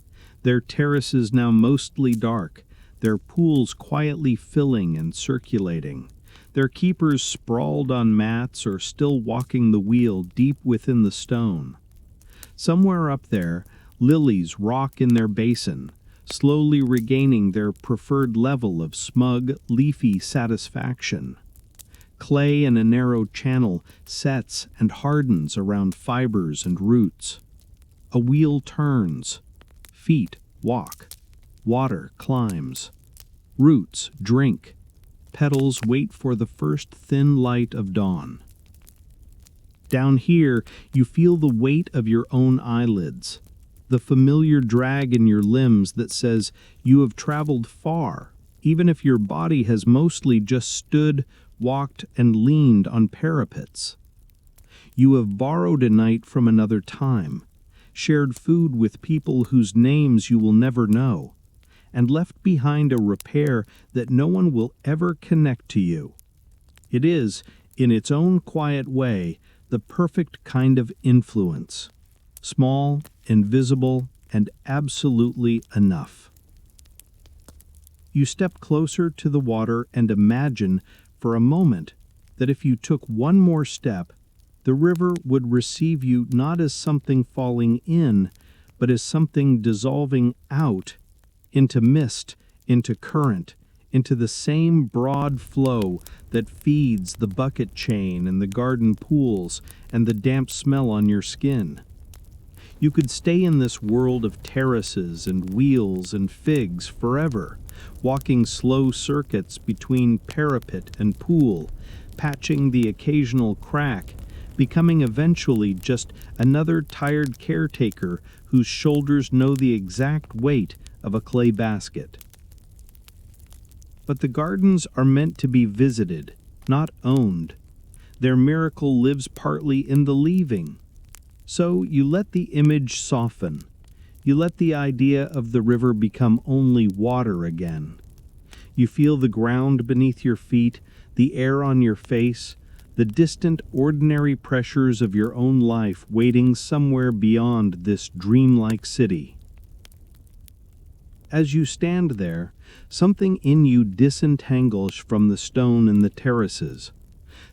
their terraces now mostly dark, their pools quietly filling and circulating, their keepers sprawled on mats or still walking the wheel deep within the stone. Somewhere up there, lilies rock in their basin, slowly regaining their preferred level of smug, leafy satisfaction. Clay in a narrow channel sets and hardens around fibers and roots. A wheel turns. Feet walk. Water climbs. Roots drink. Petals wait for the first thin light of dawn. Down here, you feel the weight of your own eyelids, the familiar drag in your limbs that says you have traveled far, even if your body has mostly just stood, walked, and leaned on parapets. You have borrowed a night from another time, shared food with people whose names you will never know, and left behind a repair that no one will ever connect to you. It is, in its own quiet way, the perfect kind of influence. Small, invisible, and absolutely enough. You step closer to the water and imagine, for a moment, that if you took one more step, the river would receive you not as something falling in, but as something dissolving out, into mist, into current, into the same broad flow that feeds the bucket chain and the garden pools and the damp smell on your skin. You could stay in this world of terraces and wheels and figs forever, walking slow circuits between parapet and pool, patching the occasional crack, becoming eventually just another tired caretaker whose shoulders know the exact weight of a clay basket. But the gardens are meant to be visited, not owned. Their miracle lives partly in the leaving. So you let the image soften. You let the idea of the river become only water again. You feel the ground beneath your feet, the air on your face, the distant, ordinary pressures of your own life waiting somewhere beyond this dreamlike city. As you stand there, something in you disentangles from the stone in the terraces.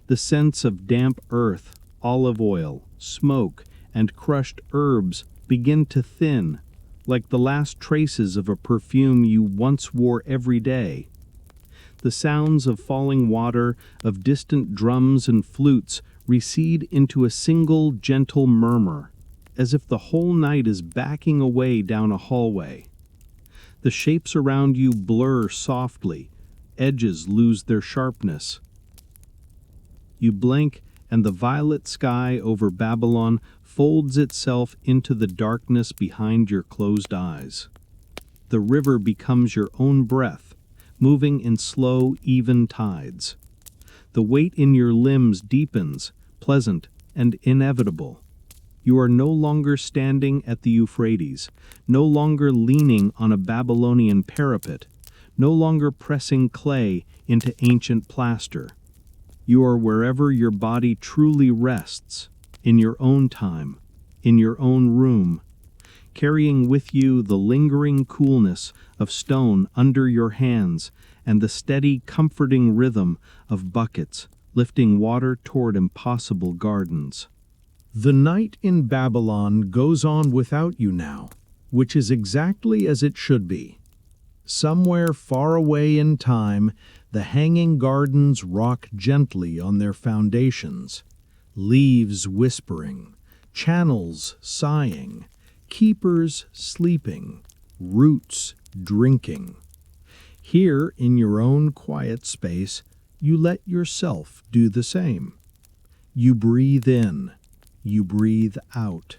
The sense of damp earth, olive oil, smoke, and crushed herbs begin to thin, like the last traces of a perfume you once wore every day. The sounds of falling water, of distant drums and flutes, recede into a single gentle murmur, as if the whole night is backing away down a hallway. The shapes around you blur softly, edges lose their sharpness. You blink, and the violet sky over Babylon folds itself into the darkness behind your closed eyes. The river becomes your own breath, moving in slow, even tides. The weight in your limbs deepens, pleasant and inevitable. You are no longer standing at the Euphrates, no longer leaning on a Babylonian parapet, no longer pressing clay into ancient plaster. You are wherever your body truly rests, in your own time, in your own room, carrying with you the lingering coolness of stone under your hands and the steady, comforting rhythm of buckets lifting water toward impossible gardens. The night in Babylon goes on without you now, which is exactly as it should be. Somewhere far away in time, the hanging gardens rock gently on their foundations, leaves whispering, channels sighing, keepers sleeping, roots drinking. Here, in your own quiet space, you let yourself do the same. You breathe in, you breathe out.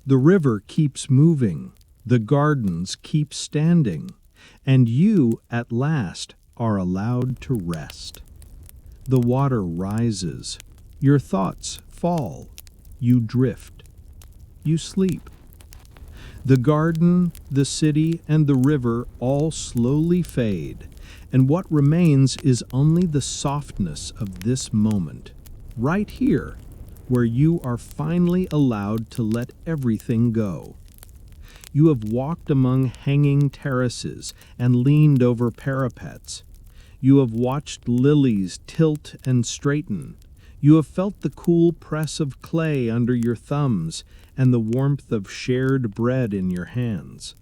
The river keeps moving, the gardens keep standing, and you, at last, are allowed to rest. The water rises, your thoughts fall, you drift, you sleep. The garden, the city, and the river all slowly fade, and what remains is only the softness of this moment, right here, where you are finally allowed to let everything go. You have walked among hanging terraces and leaned over parapets. You have watched lilies tilt and straighten. You have felt the cool press of clay under your thumbs and the warmth of shared bread in your hands.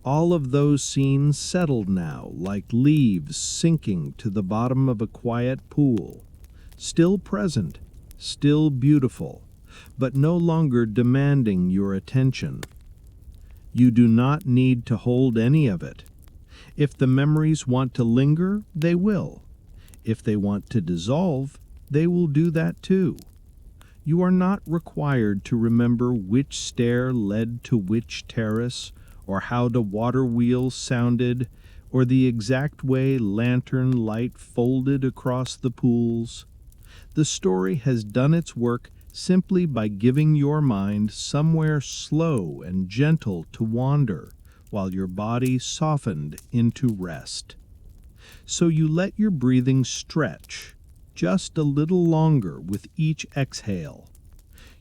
All of those scenes settled now like leaves sinking to the bottom of a quiet pool, still present, still beautiful, but no longer demanding your attention. You do not need to hold any of it. If the memories want to linger, they will. If they want to dissolve, they will do that too. You are not required to remember which stair led to which terrace, or how the water wheels sounded, or the exact way lantern light folded across the pools. The story has done its work simply by giving your mind somewhere slow and gentle to wander, while your body softened into rest. So you let your breathing stretch just a little longer with each exhale.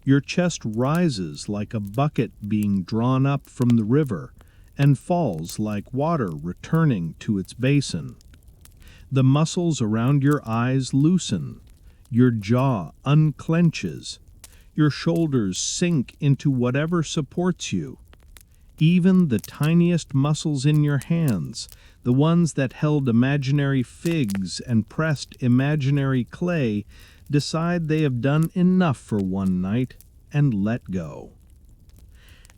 Your chest rises like a bucket being drawn up from the river and falls like water returning to its basin. The muscles around your eyes loosen, your jaw unclenches, your shoulders sink into whatever supports you. Even the tiniest muscles in your hands, the ones that held imaginary figs and pressed imaginary clay, decide they have done enough for one night and let go.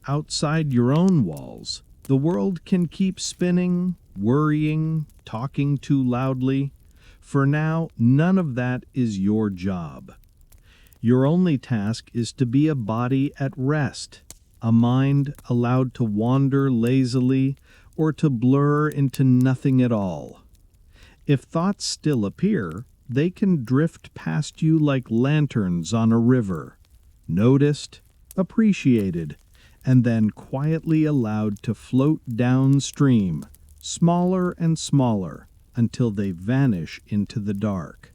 Outside your own walls, the world can keep spinning, worrying, talking too loudly. For now, none of that is your job. Your only task is to be a body at rest, a mind allowed to wander lazily or to blur into nothing at all. If thoughts still appear, they can drift past you like lanterns on a river, noticed, appreciated, and then quietly allowed to float downstream, smaller and smaller, until they vanish into the dark.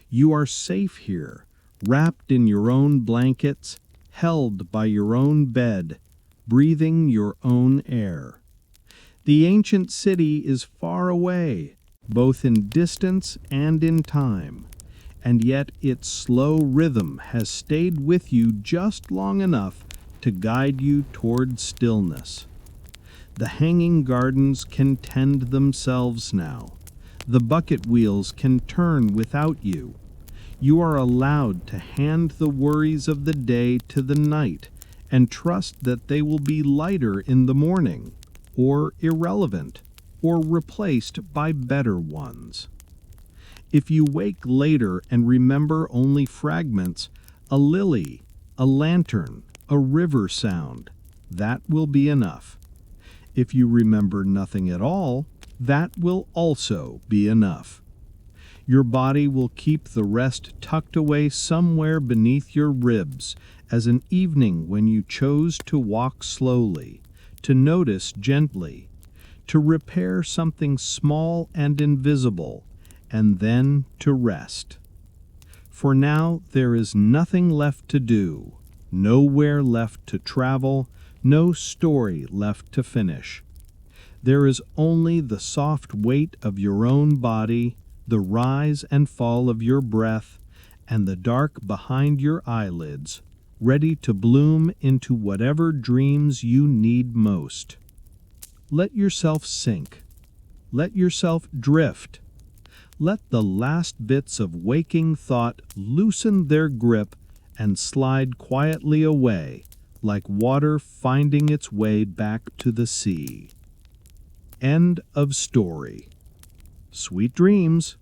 You are safe here, wrapped in your own blankets, held by your own bed, breathing your own air. The ancient city is far away, both in distance and in time, and yet its slow rhythm has stayed with you just long enough to guide you toward stillness. The hanging gardens can tend themselves now. The bucket wheels can turn without you. You are allowed to hand the worries of the day to the night and trust that they will be lighter in the morning, or irrelevant, or replaced by better ones. If you wake later and remember only fragments, a lily, a lantern, a river sound, that will be enough. If you remember nothing at all, that will also be enough. Your body will keep the rest tucked away somewhere beneath your ribs as an evening when you chose to walk slowly, to notice gently, to repair something small and invisible, and then to rest. For now there is nothing left to do, nowhere left to travel, no story left to finish. There is only the soft weight of your own body, the rise and fall of your breath, and the dark behind your eyelids, ready to bloom into whatever dreams you need most. Let yourself sink. Let yourself drift. Let the last bits of waking thought loosen their grip and slide quietly away, like water finding its way back to the sea. End of story. Sweet dreams.